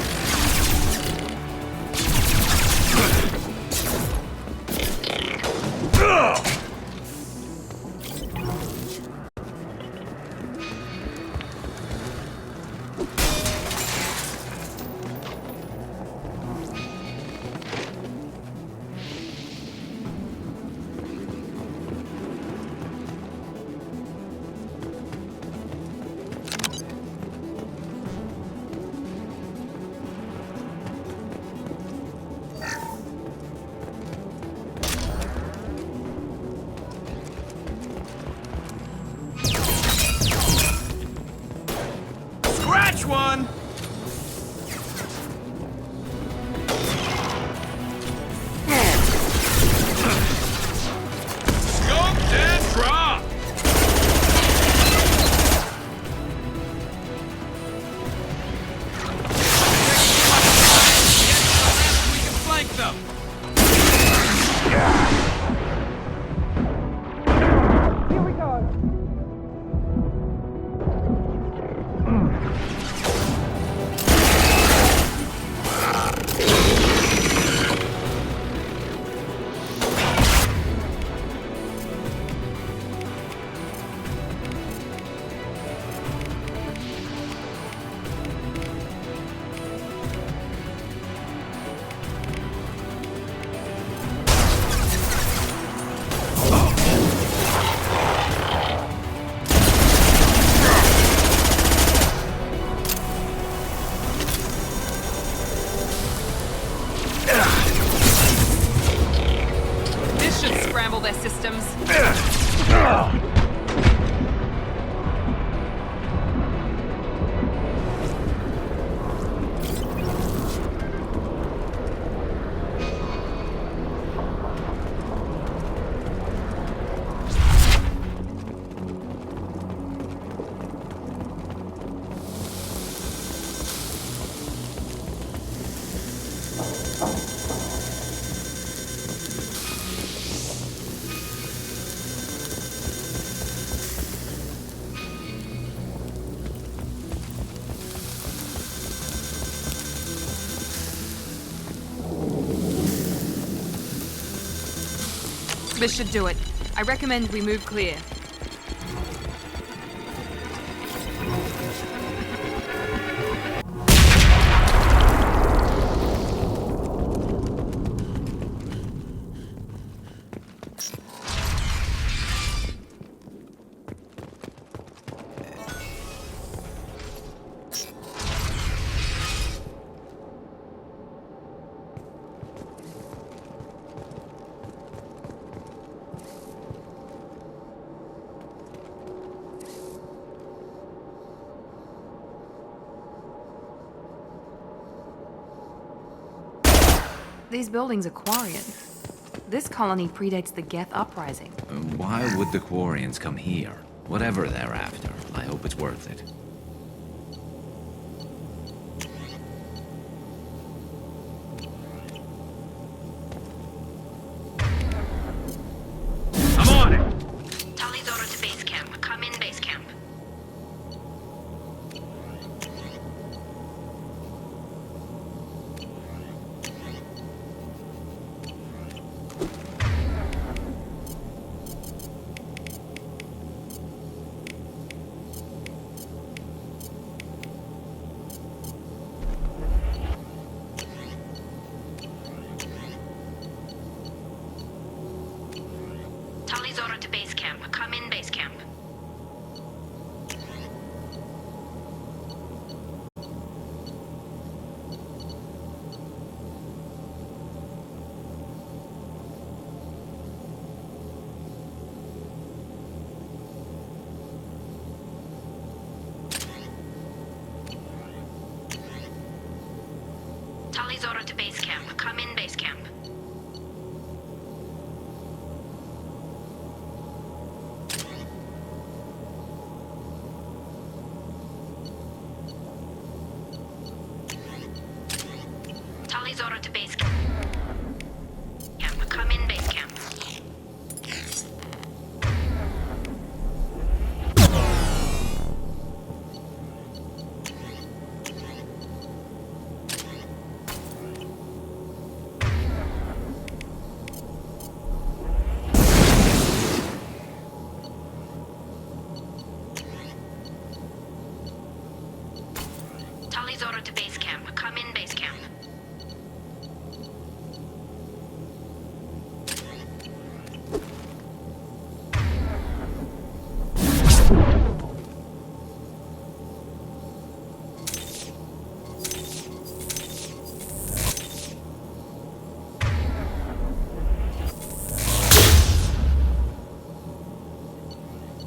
Scratch one! Scoped and drop! We can flank them! Here we go. This should scramble their systems. This should do it. I recommend we move clear. These buildings are Quarian. This colony predates the Geth uprising. Why would the Quarians come here? Whatever they're after, I hope it's worth it. I'm on it! Tully's order to base camp. Come in base camp. Tully's order to base camp. Come in base camp. Tully's order to base camp. Come in base camp. Tully's order to base camp. Come in base camp. Tully's order to base camp. Come in base camp.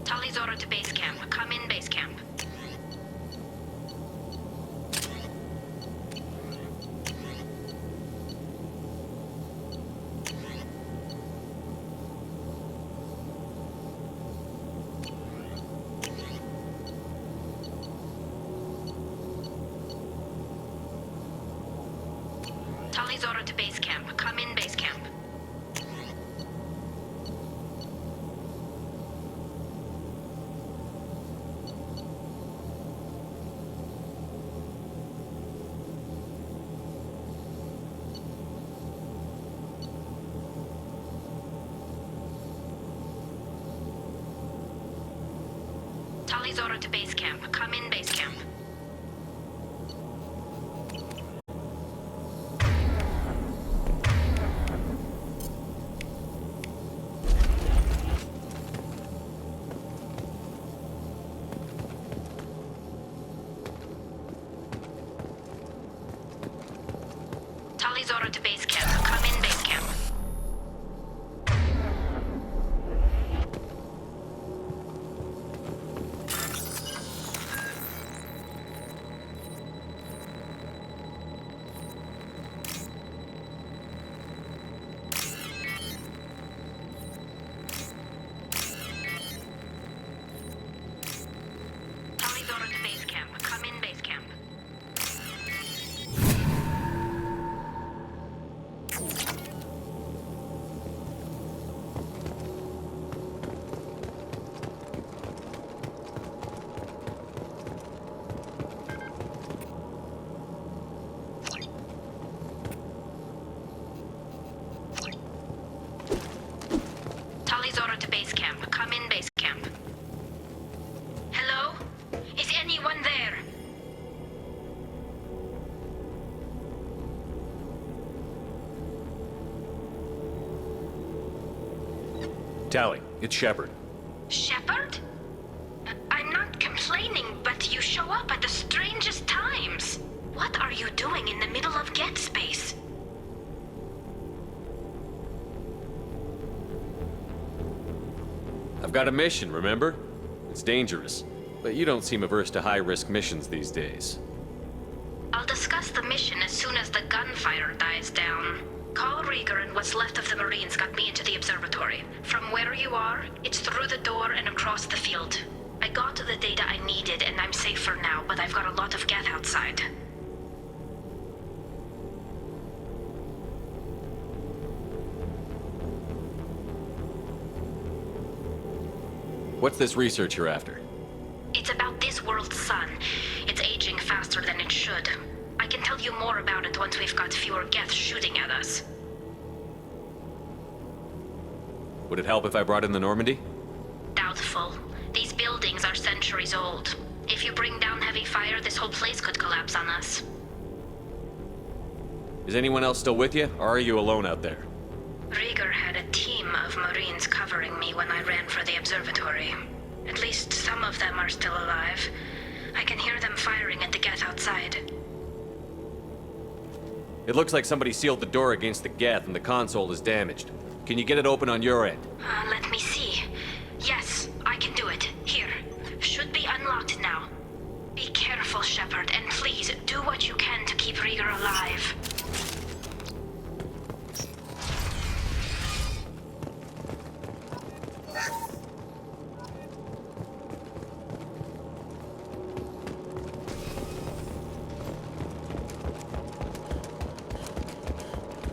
Tully's order to base camp. Come in base camp. Tully's order to base camp. Come in base camp. Tully's order to base camp. Come in base camp. Tully's order to base camp. Come in base camp. Tully's order to base camp. Come in base camp. Tully's order to base camp. Come in base camp. Hello? Is anyone there? Tally, it's Shepard. Shepard? I'm not complaining, but you show up at the strangest times. What are you doing in the middle of Get Space? I've got a mission, remember? It's dangerous, but you don't seem averse to high-risk missions these days. I'll discuss the mission as soon as the gunfire dies down. Call Rieger and what's left of the Marines got me into the observatory. From where you are, it's through the door and across the field. I got the data I needed and I'm safe for now, but I've got a lot of Geth outside. What's this research you're after? It's about this world's sun. It's aging faster than it should. I can tell you more about it once we've got fewer Geth shooting at us. Would it help if I brought in the Normandy? Doubtful. These buildings are centuries old. If you bring down heavy fire, this whole place could collapse on us. Is anyone else still with you, or are you alone out there? Rieger had a team of Marines covering me when I ran for the observatory. At least some of them are still alive. I can hear them firing at the Geth outside. It looks like somebody sealed the door against the Geth and the console is damaged. Can you get it open on your end? Let me see. Yes, I can do it. Here. Should be unlocked now. Be careful, Shepard, and please do what you can to keep Rieger alive.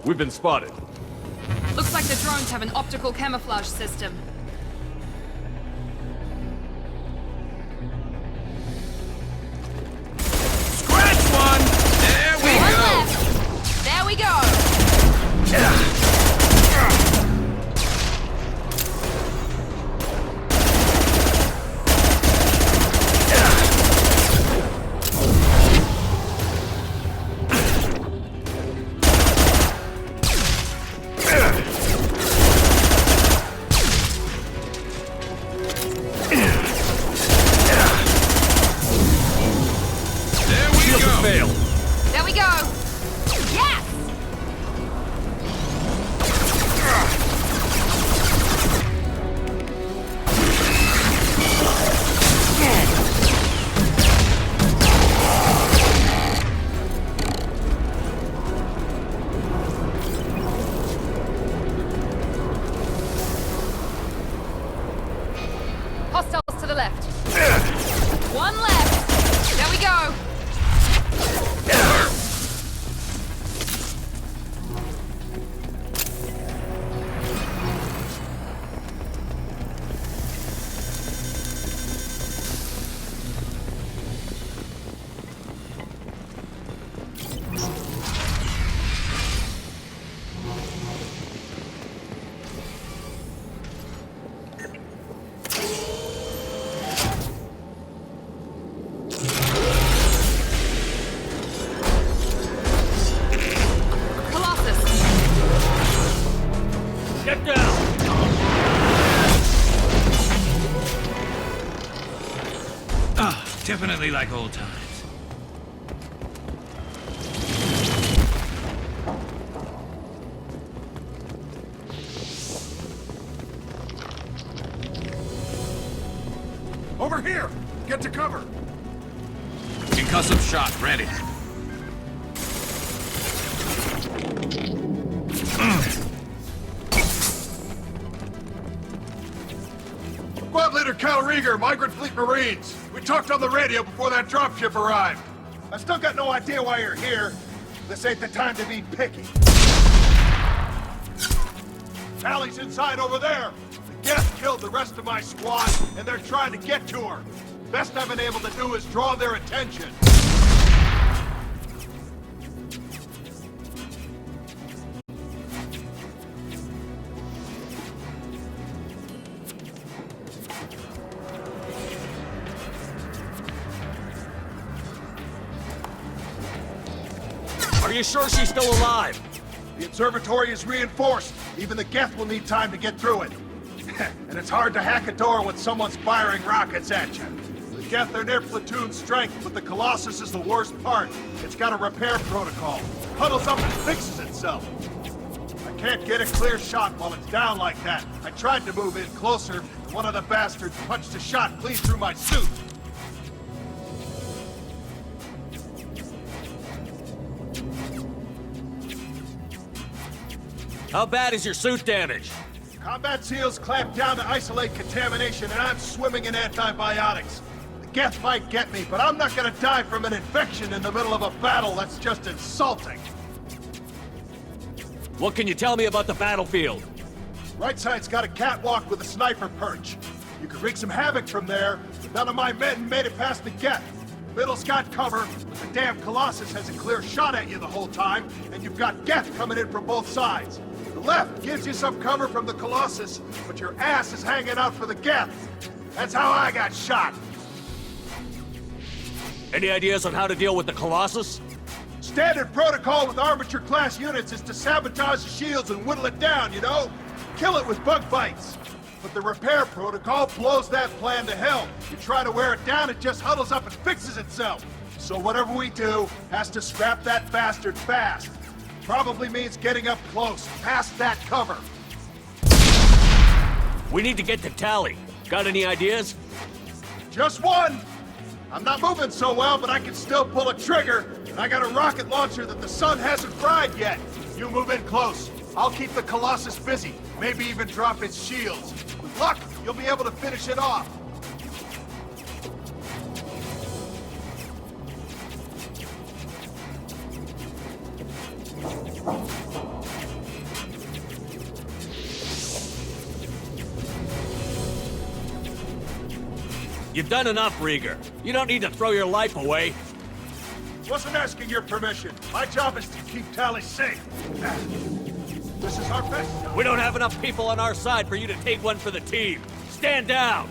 We've been spotted. Looks like the drones have an optical camouflage system. Scratch one! There we One go! left. There we go! There we go! Yes! Hostiles to the left. One left. There we go. Get down! Definitely like old times. Over here! Get to cover! Concussive shot ready. Squad Leader Cal Rieger, Migrant Fleet Marines. We talked on the radio before that dropship arrived. I still got no idea why you're here. This ain't the time to be picky. Tally's inside over there. The Geth killed the rest of my squad, and they're trying to get to her. Best I've been able to do is draw their attention. Are you sure she's still alive? The observatory is reinforced. Even the Geth will need time to get through it. And it's hard to hack a door when someone's firing rockets at you. The Geth are near platoon strength, but the Colossus is the worst part. It's got a repair protocol. Huddles up and fixes itself. I can't get a clear shot while it's down like that. I tried to move in closer, and one of the bastards punched a shot clean through my suit. How bad is your suit damaged? Combat SEALs clamp down to isolate contamination, and I'm swimming in antibiotics. The Geth might get me, but I'm not gonna die from an infection in the middle of a battle. That's just insulting. What can you tell me about the battlefield? Right side's got a catwalk with a sniper perch. You could wreak some havoc from there, but none of my men made it past the Geth. Middle's got cover, but the damn Colossus has a clear shot at you the whole time, and you've got Geth coming in from both sides. The left gives you some cover from the Colossus, but your ass is hanging out for the Geth. That's how I got shot. Any ideas on how to deal with the Colossus? Standard protocol with armature-class units is to sabotage the shields and whittle it down, you know? Kill it with bug bites. But the repair protocol blows that plan to hell. You try to wear it down, it just huddles up and fixes itself. So whatever we do has to scrap that bastard fast. Probably means getting up close, past that cover. We need to get to Tali. Got any ideas? Just one! I'm not moving so well, but I can still pull a trigger, and I got a rocket launcher that the sun hasn't fried yet. You move in close. I'll keep the Colossus busy, maybe even drop its shields. With luck, you'll be able to finish it off. You've done enough, Rieger. You don't need to throw your life away. Wasn't asking your permission. My job is to keep Tali safe. This is our best. We don't have enough people on our side for you to take one for the team. Stand down!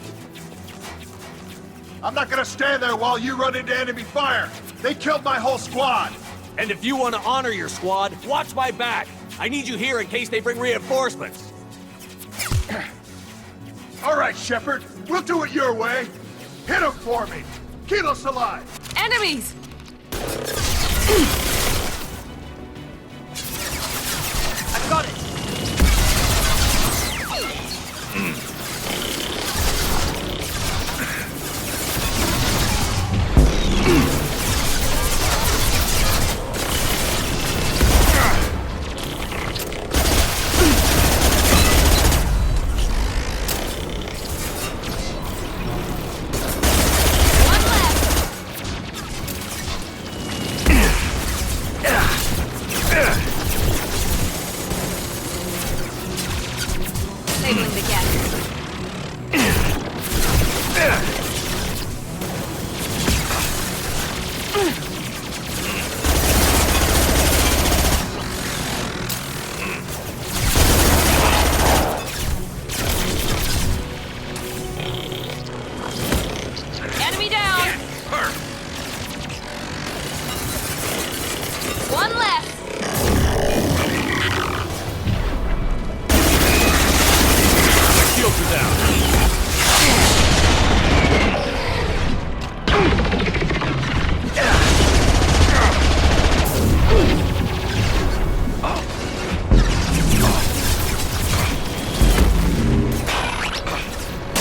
I'm not gonna stand there while you run into enemy fire. They killed my whole squad. And if you want to honor your squad, watch my back. I need you here in case they bring reinforcements. All right, Shepard. We'll do it your way. Hit him for me. Keyless alive. Enemies! I've got it! Labeling the gas. Enemy down! One left! Shields are down.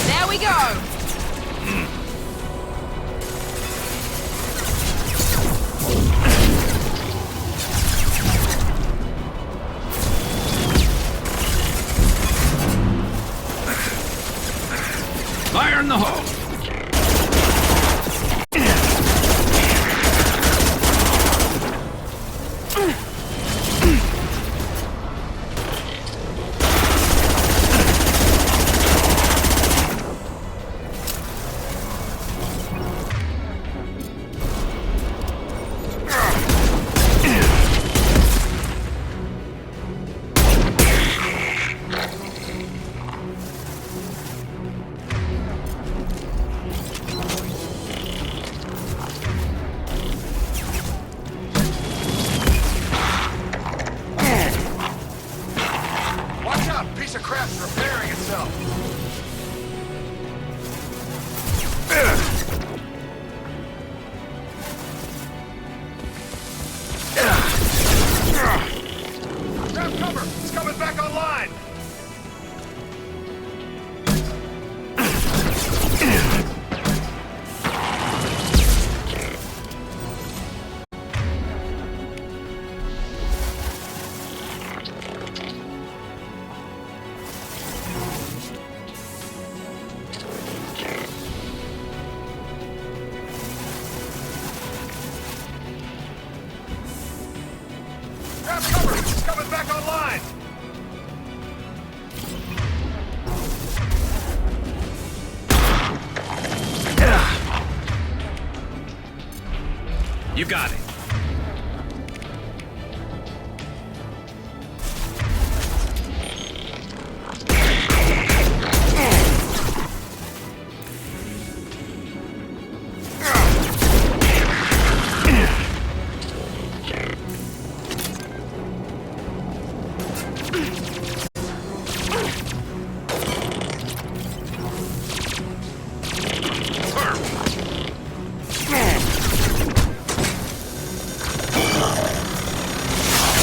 There we go! Fire in the hole! Piece of crap's repairing itself. Grab cover! It's coming back online! Grab cover! It's coming back online! You got it.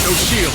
No shield.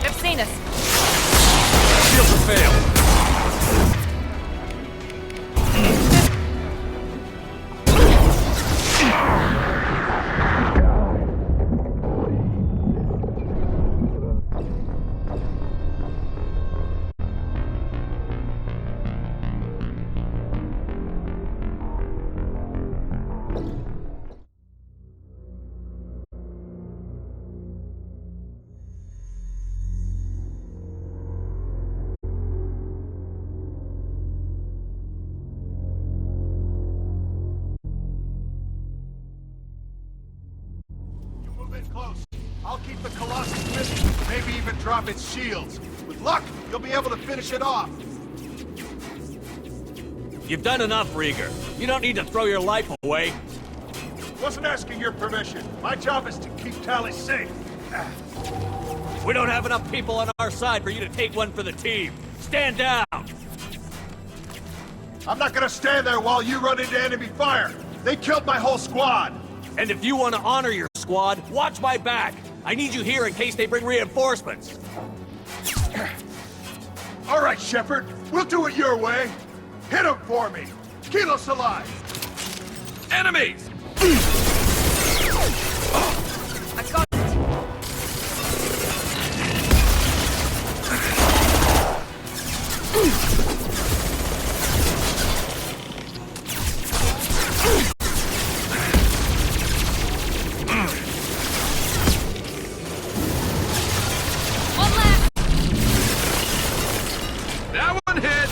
They've seen us. Shields have failed. Move in close. I'll keep the Colossus busy, maybe even drop its shields. With luck, you'll be able to finish it off. You've done enough, Rieger. You don't need to throw your life away. Wasn't asking your permission. My job is to keep Tali safe. We don't have enough people on our side for you to take one for the team. Stand down! I'm not gonna stand there while you run into enemy fire. They killed my whole squad. And if you want to honor your squad, watch my back. I need you here in case they bring reinforcements. All right, Shepard. We'll do it your way. Hit him for me. Kilos alive. Enemies! I got it. That one hit!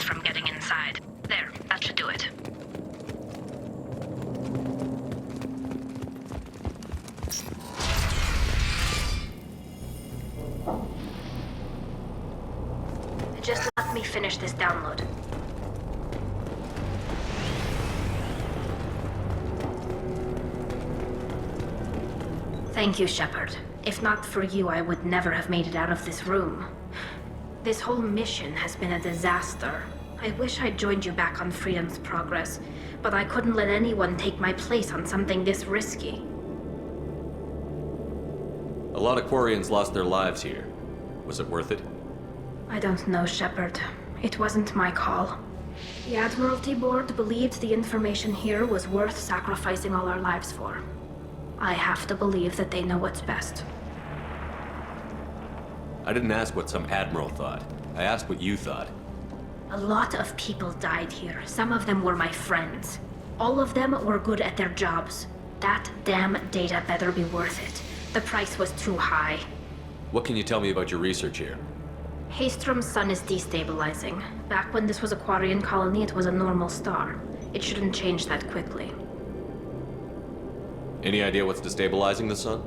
Marines from getting inside. There, that should do it. Just let me finish this download. Thank you, Shepard. If not for you, I would never have made it out of this room. This whole mission has been a disaster. I wish I'd joined you back on Freedom's Progress, but I couldn't let anyone take my place on something this risky. A lot of Quarians lost their lives here. Was it worth it? I don't know, Shepard. It wasn't my call. The Admiralty Board believed the information here was worth sacrificing all our lives for. I have to believe that they know what's best. I didn't ask what some admiral thought. I asked what you thought. A lot of people died here. Some of them were my friends. All of them were good at their jobs. That damn data better be worth it. The price was too high. What can you tell me about your research here? Haystrom's sun is destabilizing. Back when this was a Quarian colony, it was a normal star. It shouldn't change that quickly. Any idea what's destabilizing the sun?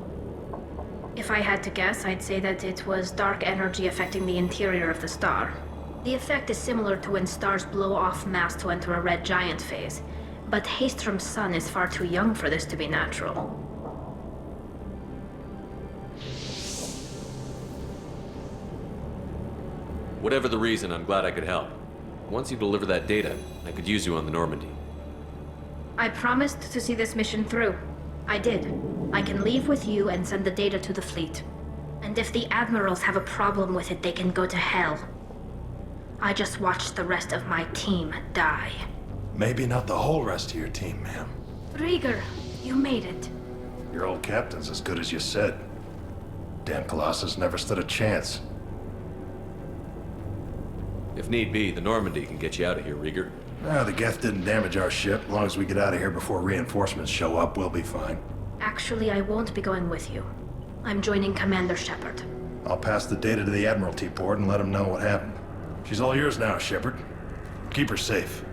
If I had to guess, I'd say that it was dark energy affecting the interior of the star. The effect is similar to when stars blow off mass to enter a red giant phase. But Haystrom's sun is far too young for this to be natural. Whatever the reason, I'm glad I could help. Once you deliver that data, I could use you on the Normandy. I promised to see this mission through. I did. I can leave with you and send the data to the fleet. And if the admirals have a problem with it, they can go to hell. I just watched the rest of my team die. Maybe not the whole rest of your team, ma'am. Rieger, you made it. Your old captain's as good as you said. Damn Colossus never stood a chance. If need be, the Normandy can get you out of here, Rieger. The Geth didn't damage our ship. As long as we get out of here before reinforcements show up, we'll be fine. Actually, I won't be going with you. I'm joining Commander Shepard. I'll pass the data to the Admiralty Board and let them know what happened. She's all yours now, Shepard. Keep her safe.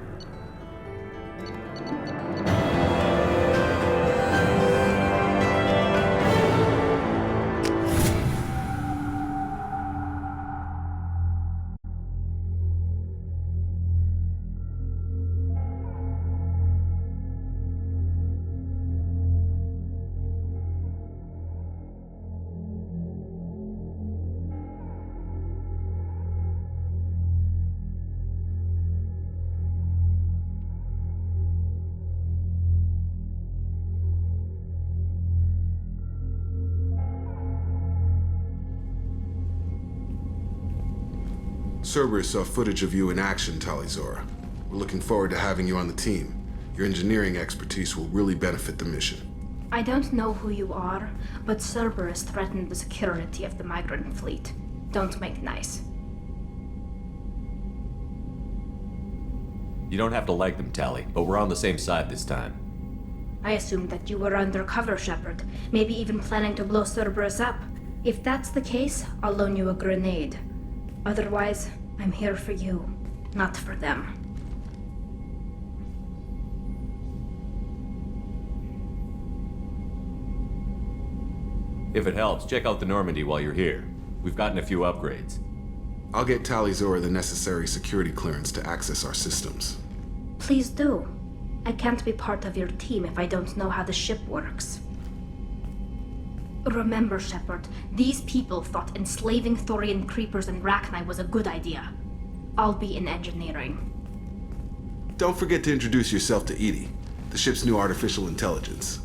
Cerberus saw footage of you in action, Tali'Zorah. We're looking forward to having you on the team. Your engineering expertise will really benefit the mission. I don't know who you are, but Cerberus threatened the security of the migrant fleet. Don't make nice. You don't have to like them, Tali, but we're on the same side this time. I assumed that you were undercover, Shepard. Maybe even planning to blow Cerberus up. If that's the case, I'll loan you a grenade. Otherwise, I'm here for you, not for them. If it helps, check out the Normandy while you're here. We've gotten a few upgrades. I'll get Tali'Zorah the necessary security clearance to access our systems. Please do. I can't be part of your team if I don't know how the ship works. Remember, Shepard, these people thought enslaving Thorian creepers and Rachni was a good idea. I'll be in engineering. Don't forget to introduce yourself to EDI, the ship's new artificial intelligence.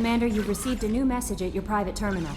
Commander, you've received a new message at your private terminal.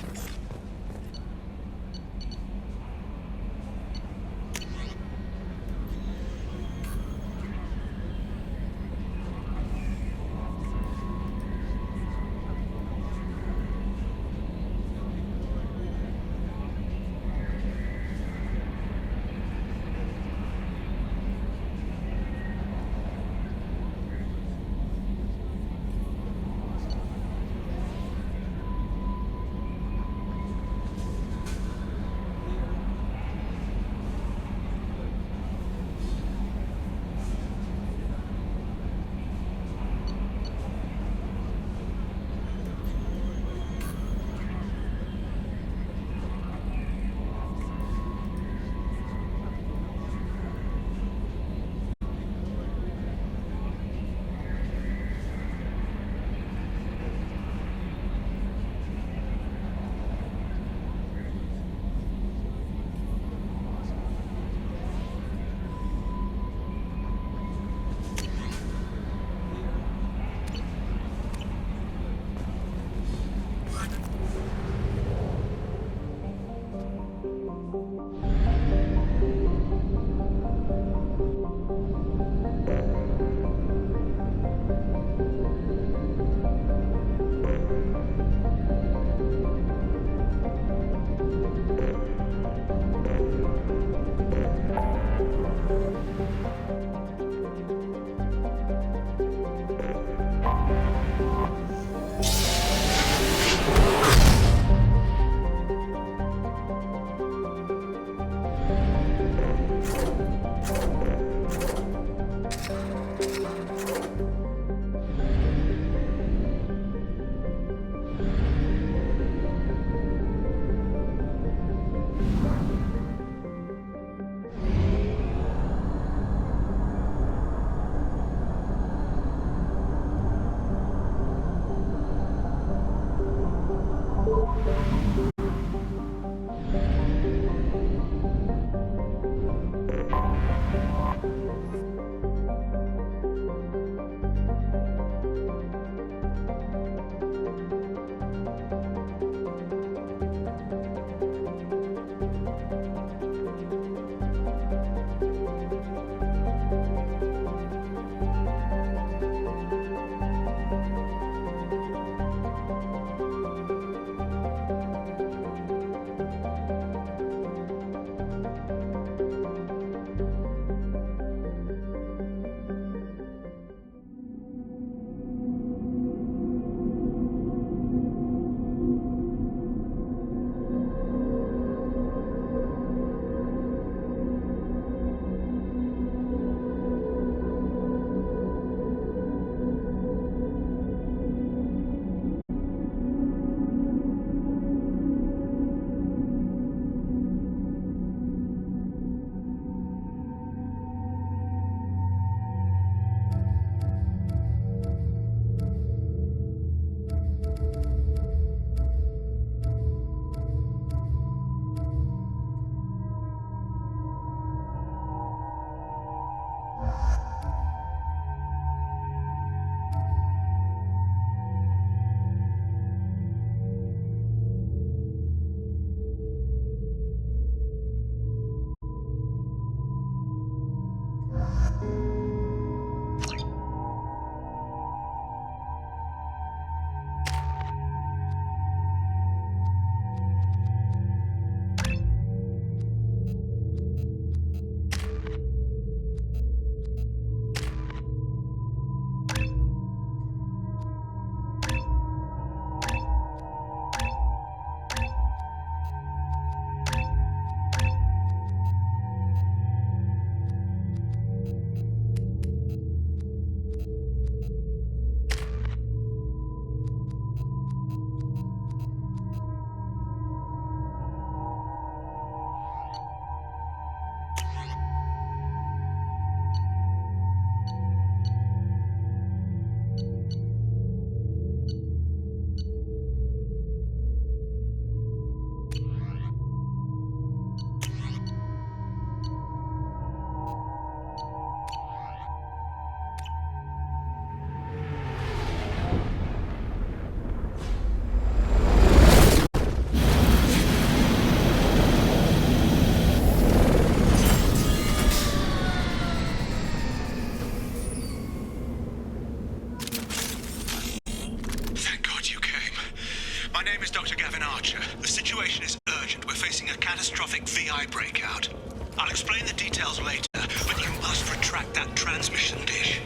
name is Dr. Gavin Archer. The situation is urgent. We're facing a catastrophic VI breakout. I'll explain the details later, but you must retract that transmission dish.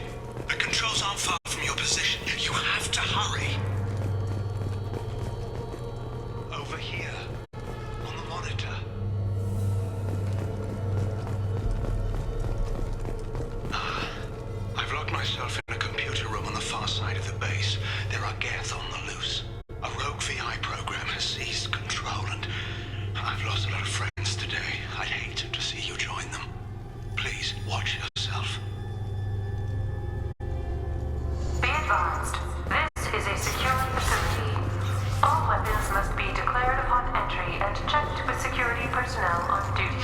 The controls aren't far from your position. You have to hurry. Over here, on the monitor. I've locked myself in a computer room on the far side of the base. There are Geth on the loose. A rogue VI program has seized control, and I've lost a lot of friends today. I'd hate to see you join them. Please, watch yourself. Be advised, this is a secure facility. All weapons must be declared upon entry and checked with security personnel on duty.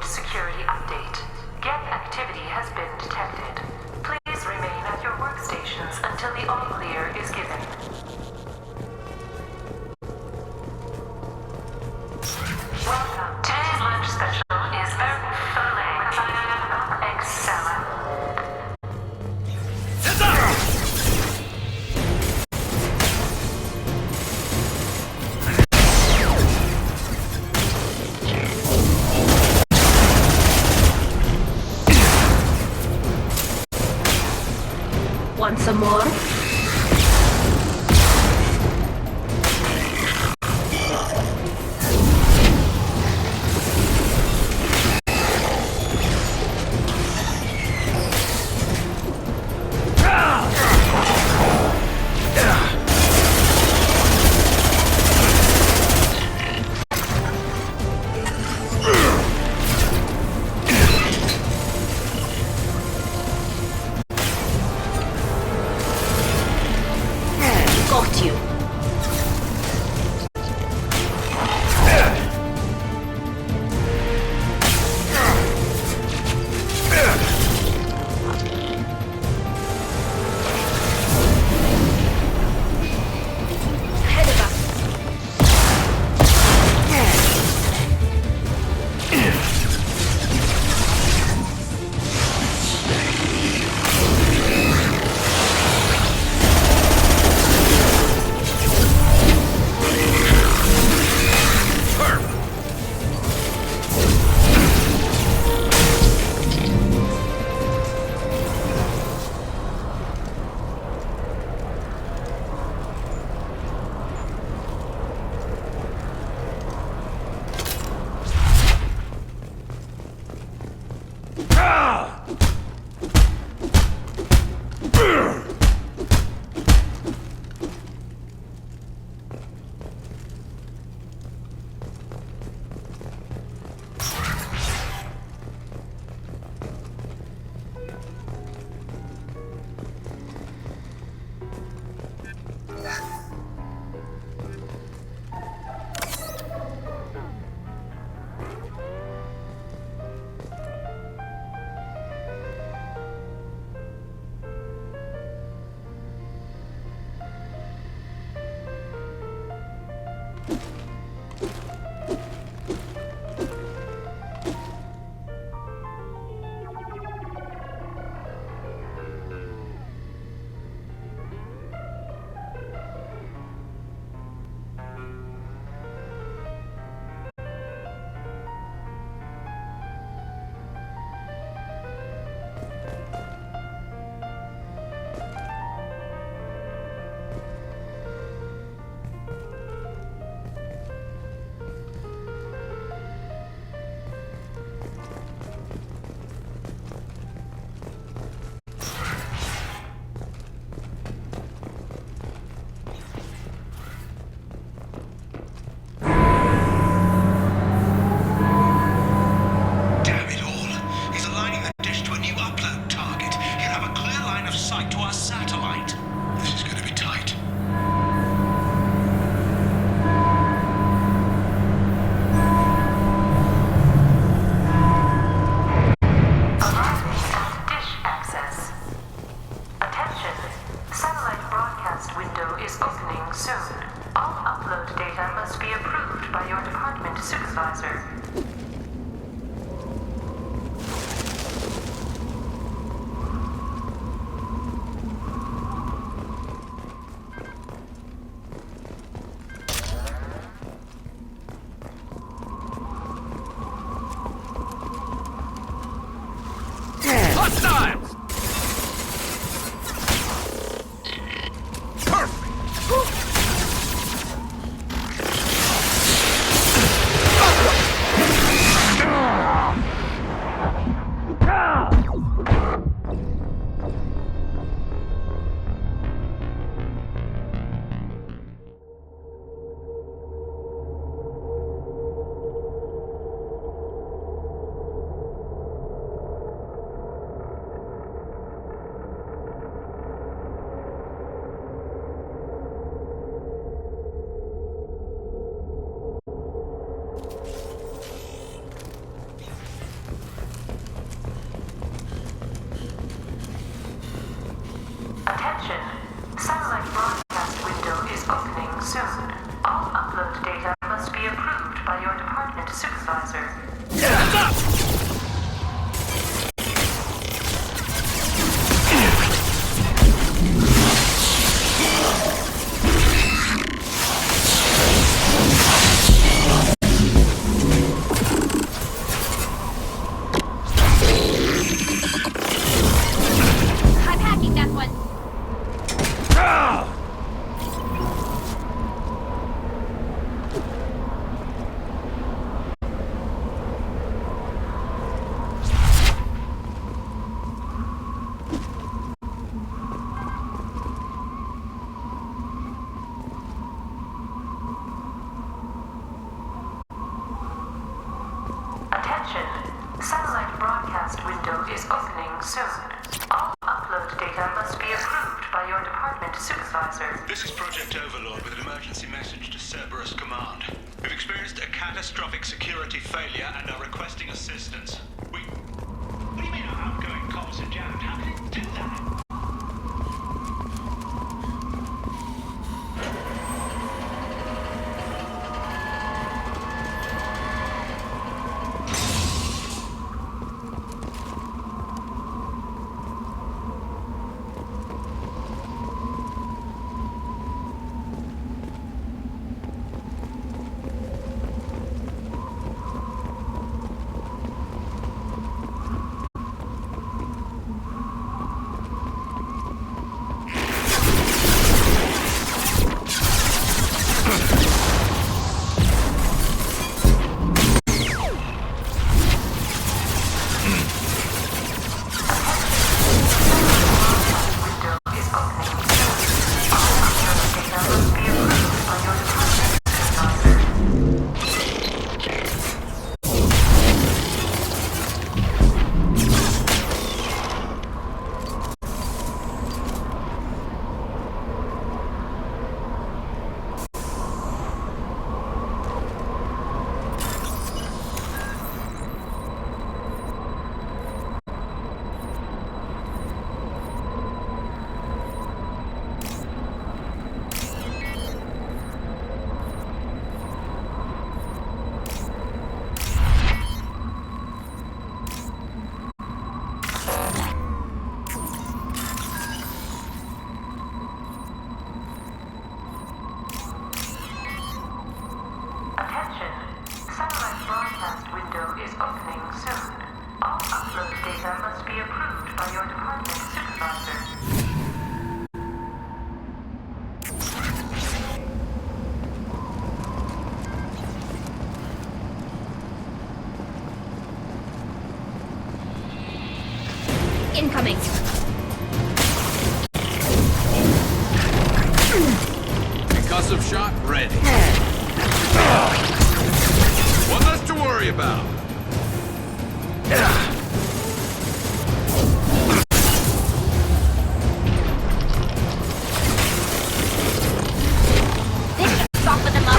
Security update. Geth activity has been detected. Please remain at your workstations until the all-clear is given. Welcome. Today's lunch special is Urban Filet Excellent. Want some more? Hostiles! Attention! Satellite broadcast window is opening soon. All upload data must be approved by your department supervisor. Hands up! I'm hacking that one. Attention! Satellite broadcast window is opening soon. All upload data must be approved by your department supervisor. This is Project Overlord with an emergency message to Cerberus Command. We've experienced a catastrophic security failure and are requesting assistance. What do you mean our outgoing comms are jammed? How can it do that? Attention! Satellite broadcast window is opening soon. All upload data must be approved by your department supervisor. Incoming. Concussive shot ready. One less to worry about. This should soften them up.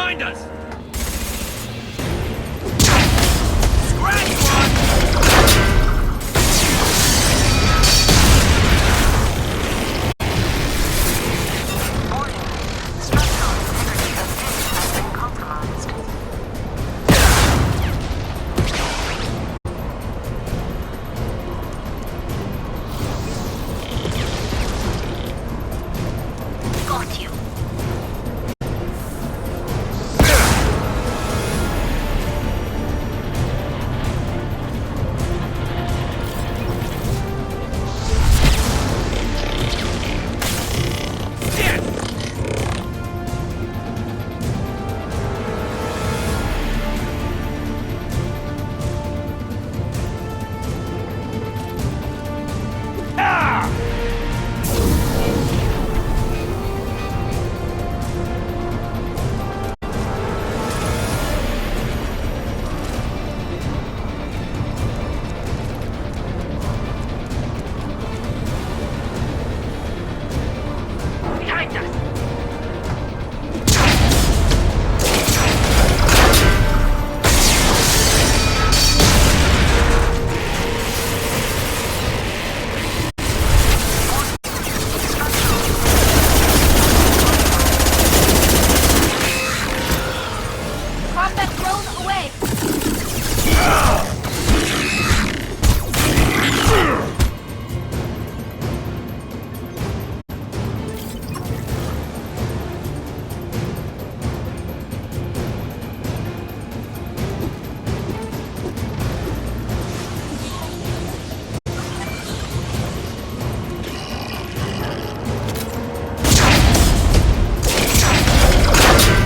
behind us! Got you. Combat drone away.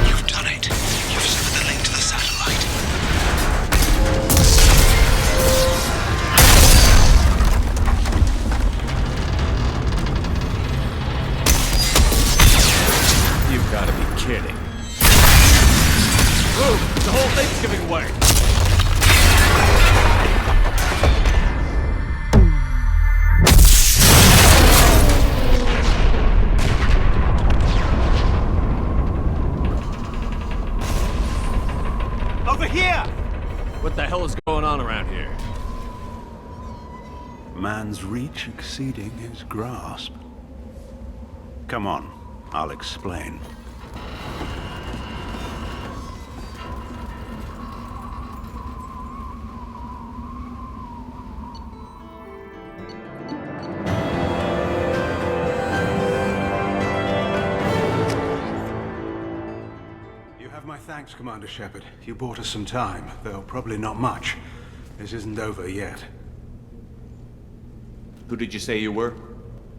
You've done it. You've severed the link to the satellite. You've got to be kidding. Ooh, the whole thing's giving way. Over here! What the hell is going on around here? Man's reach exceeding his grasp. Come on, I'll explain. You have my thanks, Commander Shepard. You bought us some time, though probably not much. This isn't over yet. Who did you say you were?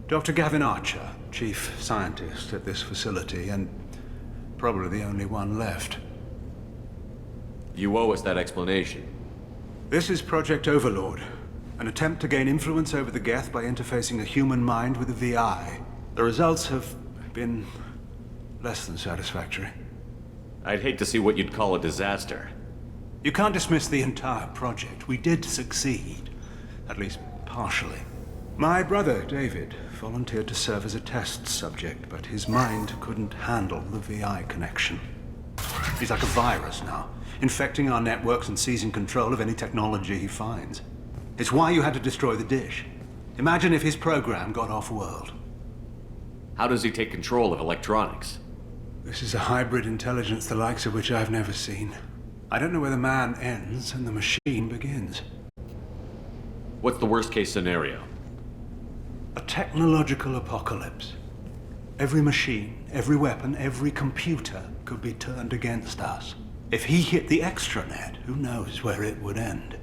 Dr. Gavin Archer, chief scientist at this facility, and probably the only one left. You owe us that explanation. This is Project Overlord, an attempt to gain influence over the Geth by interfacing a human mind with a VI. The results have been less than satisfactory. I'd hate to see what you'd call a disaster. You can't dismiss the entire project. We did succeed, at least partially. My brother, David, volunteered to serve as a test subject, but his mind couldn't handle the VI connection. He's like a virus now, infecting our networks and seizing control of any technology he finds. It's why you had to destroy the dish. Imagine if his program got off-world. How does he take control of electronics? This is a hybrid intelligence the likes of which I've never seen. I don't know where the man ends and the machine begins. What's the worst-case scenario? A technological apocalypse. Every machine, every weapon, every computer could be turned against us. If he hit the extranet, who knows where it would end?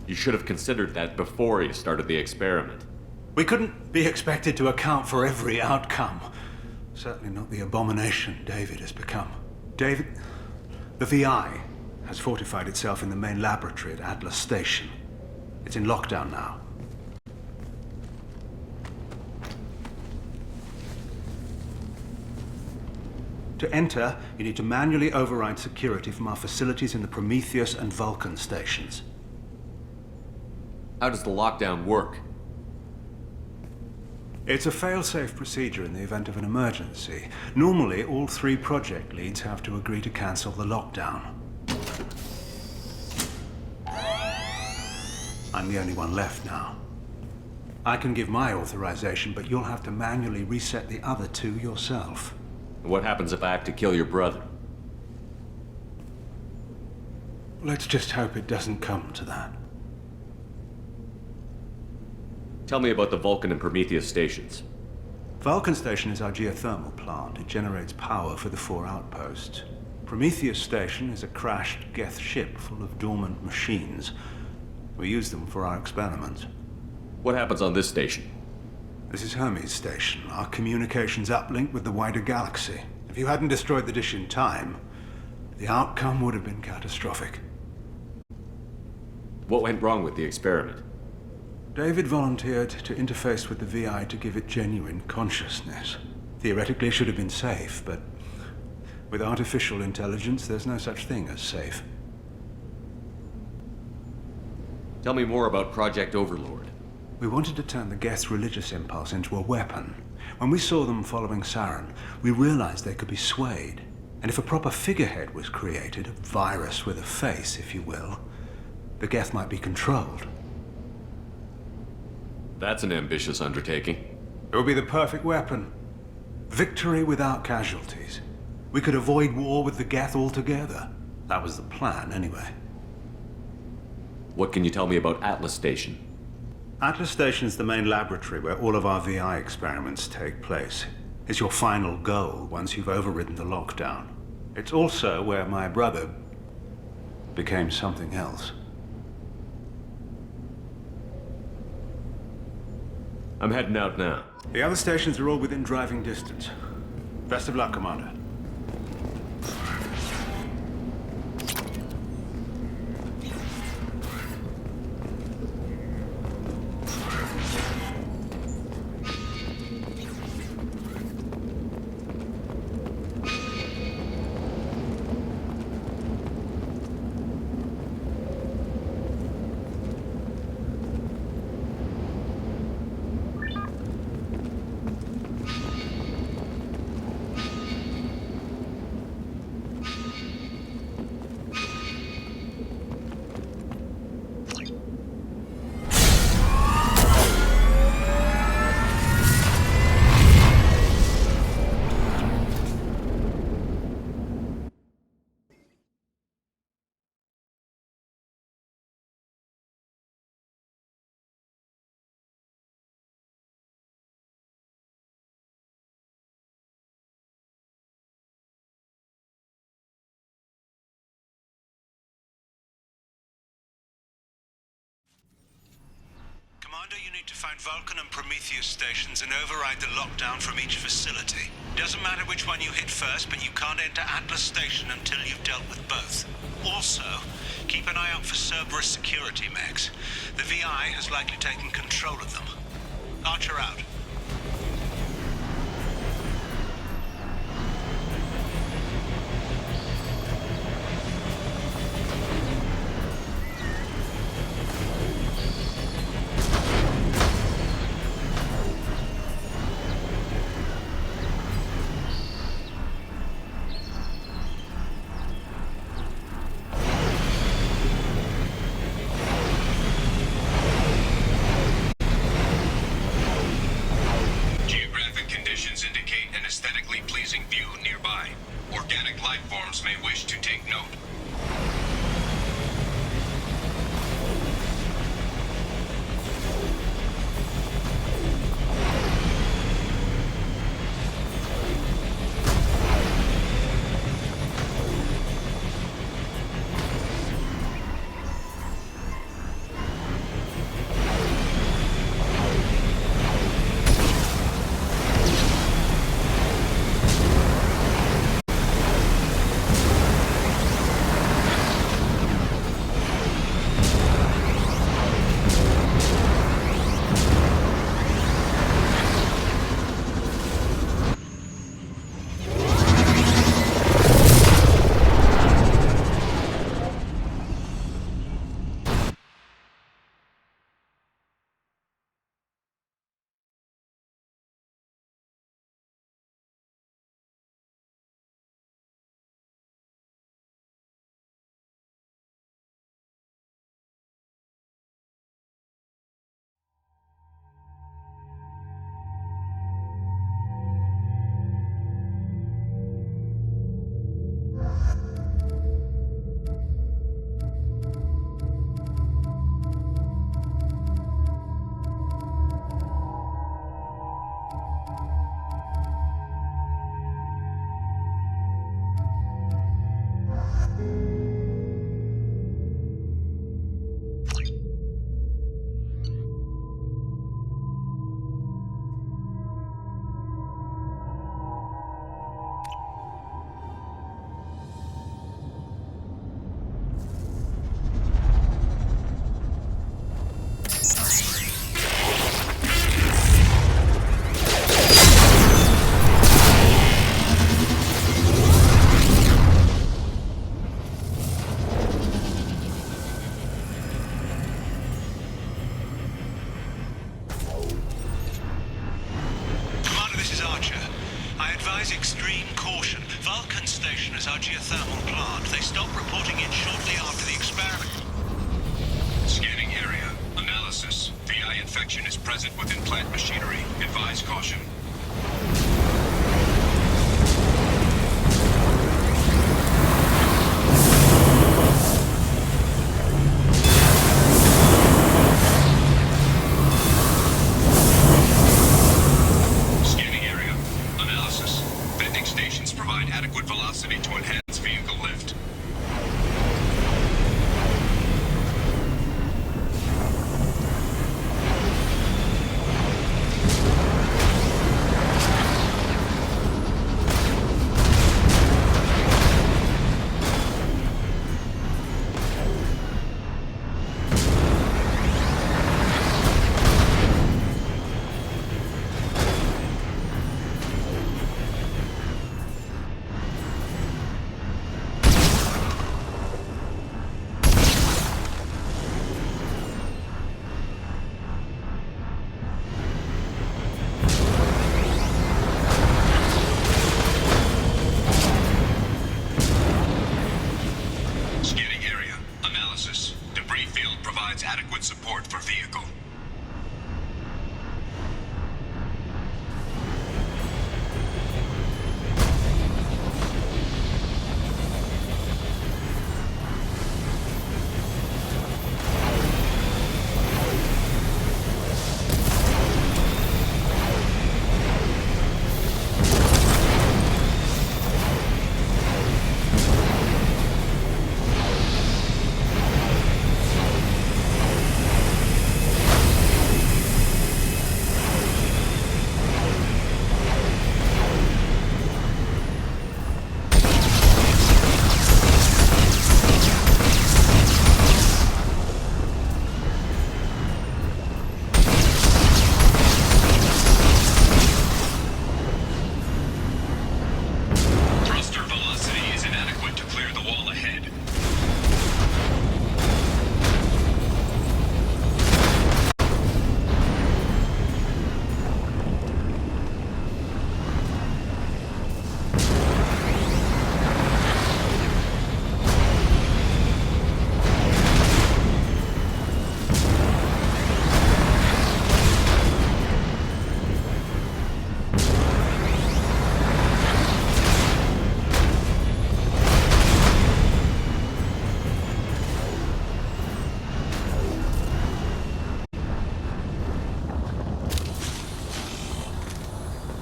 You should have considered that before you started the experiment. We couldn't be expected to account for every outcome. Certainly not the abomination David has become. David, the VI has fortified itself in the main laboratory at Atlas Station. It's in lockdown now. To enter, you need to manually override security from our facilities in the Prometheus and Vulcan stations. How does the lockdown work? It's a fail-safe procedure in the event of an emergency. Normally, all 3 project leads have to agree to cancel the lockdown. I'm the only one left now. I can give my authorization, but you'll have to manually reset the other 2 yourself. What happens if I have to kill your brother? Let's just hope it doesn't come to that. Tell me about the Vulcan and Prometheus stations. Vulcan Station is our geothermal plant. It generates power for the 4 outposts. Prometheus Station is a crashed Geth ship full of dormant machines. We use them for our experiments. What happens on this station? This is Hermes Station, our communications uplink with the wider galaxy. If you hadn't destroyed the dish in time, the outcome would have been catastrophic. What went wrong with the experiment? David volunteered to interface with the VI to give it genuine consciousness. Theoretically, it should have been safe, but with artificial intelligence, there's no such thing as safe. Tell me more about Project Overlord. We wanted to turn the Geth's religious impulse into a weapon. When we saw them following Saren, we realized they could be swayed. And if a proper figurehead was created, a virus with a face, if you will, the Geth might be controlled. That's an ambitious undertaking. It would be the perfect weapon. Victory without casualties. We could avoid war with the Geth altogether. That was the plan, anyway. What can you tell me about Atlas Station? Atlas Station is the main laboratory where all of our VI experiments take place. It's your final goal once you've overridden the lockdown. It's also where my brother became something else. I'm heading out now. The other stations are all within driving distance. Best of luck, Commander. Commander, you need to find Vulcan and Prometheus stations and override the lockdown from each facility. Doesn't matter which one you hit first, but you can't enter Atlas Station until you've dealt with both. Also, keep an eye out for Cerberus security mechs. The VI has likely taken control of them. Archer out. location as our geothermal plant. They stopped reporting in shortly after the experiment. Scanning area. Analysis. VI infection is present within plant machinery. Advise caution. Scanning area. Analysis. Vending stations provide adequate velocity to enhance vehicle lift. Scanning area. Analysis. Debris field provides adequate support for vehicle. Thruster velocity is inadequate to clear the wall ahead.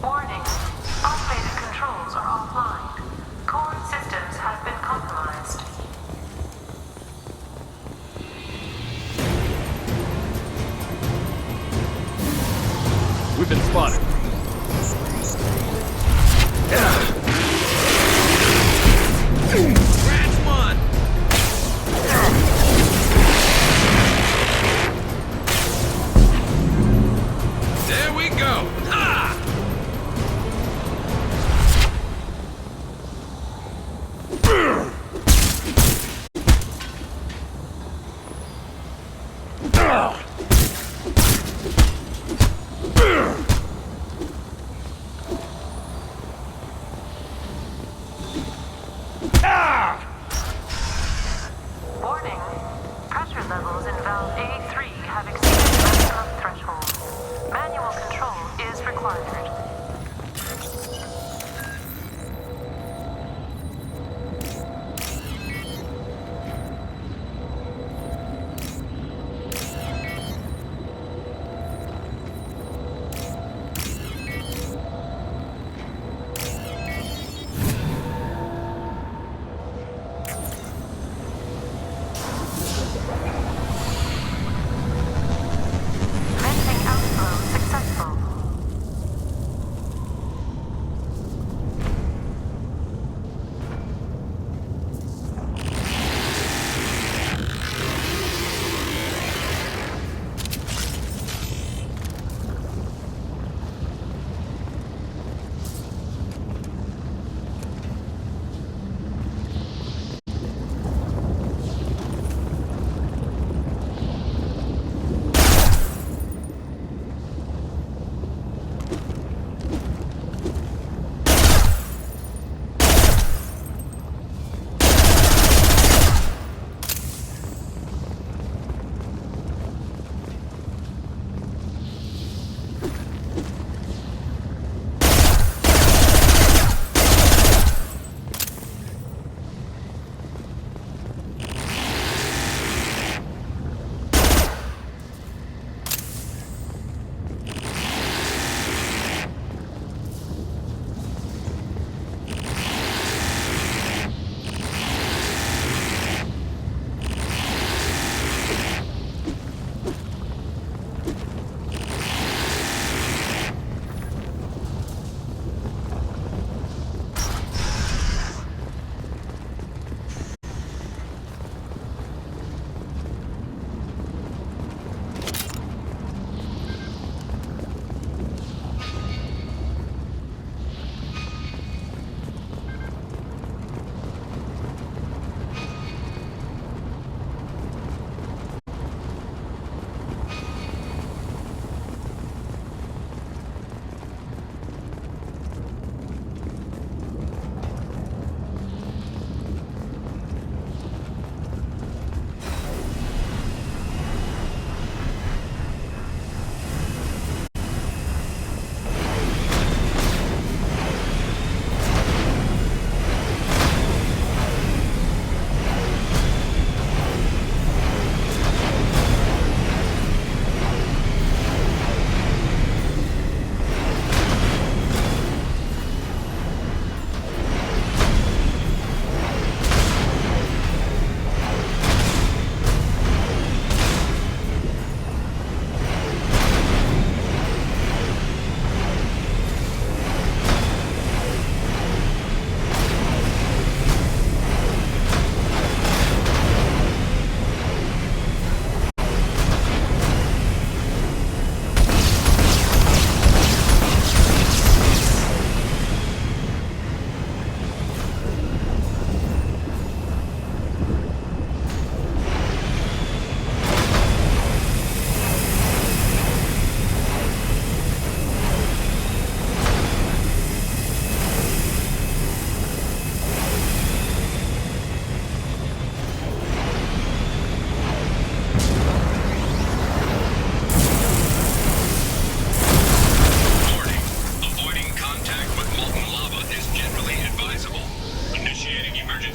Warning. Automated controls are offline. Core systems have been compromised. We've been spotted. Scratch one! There we go! Ha!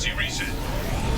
Frequency reset.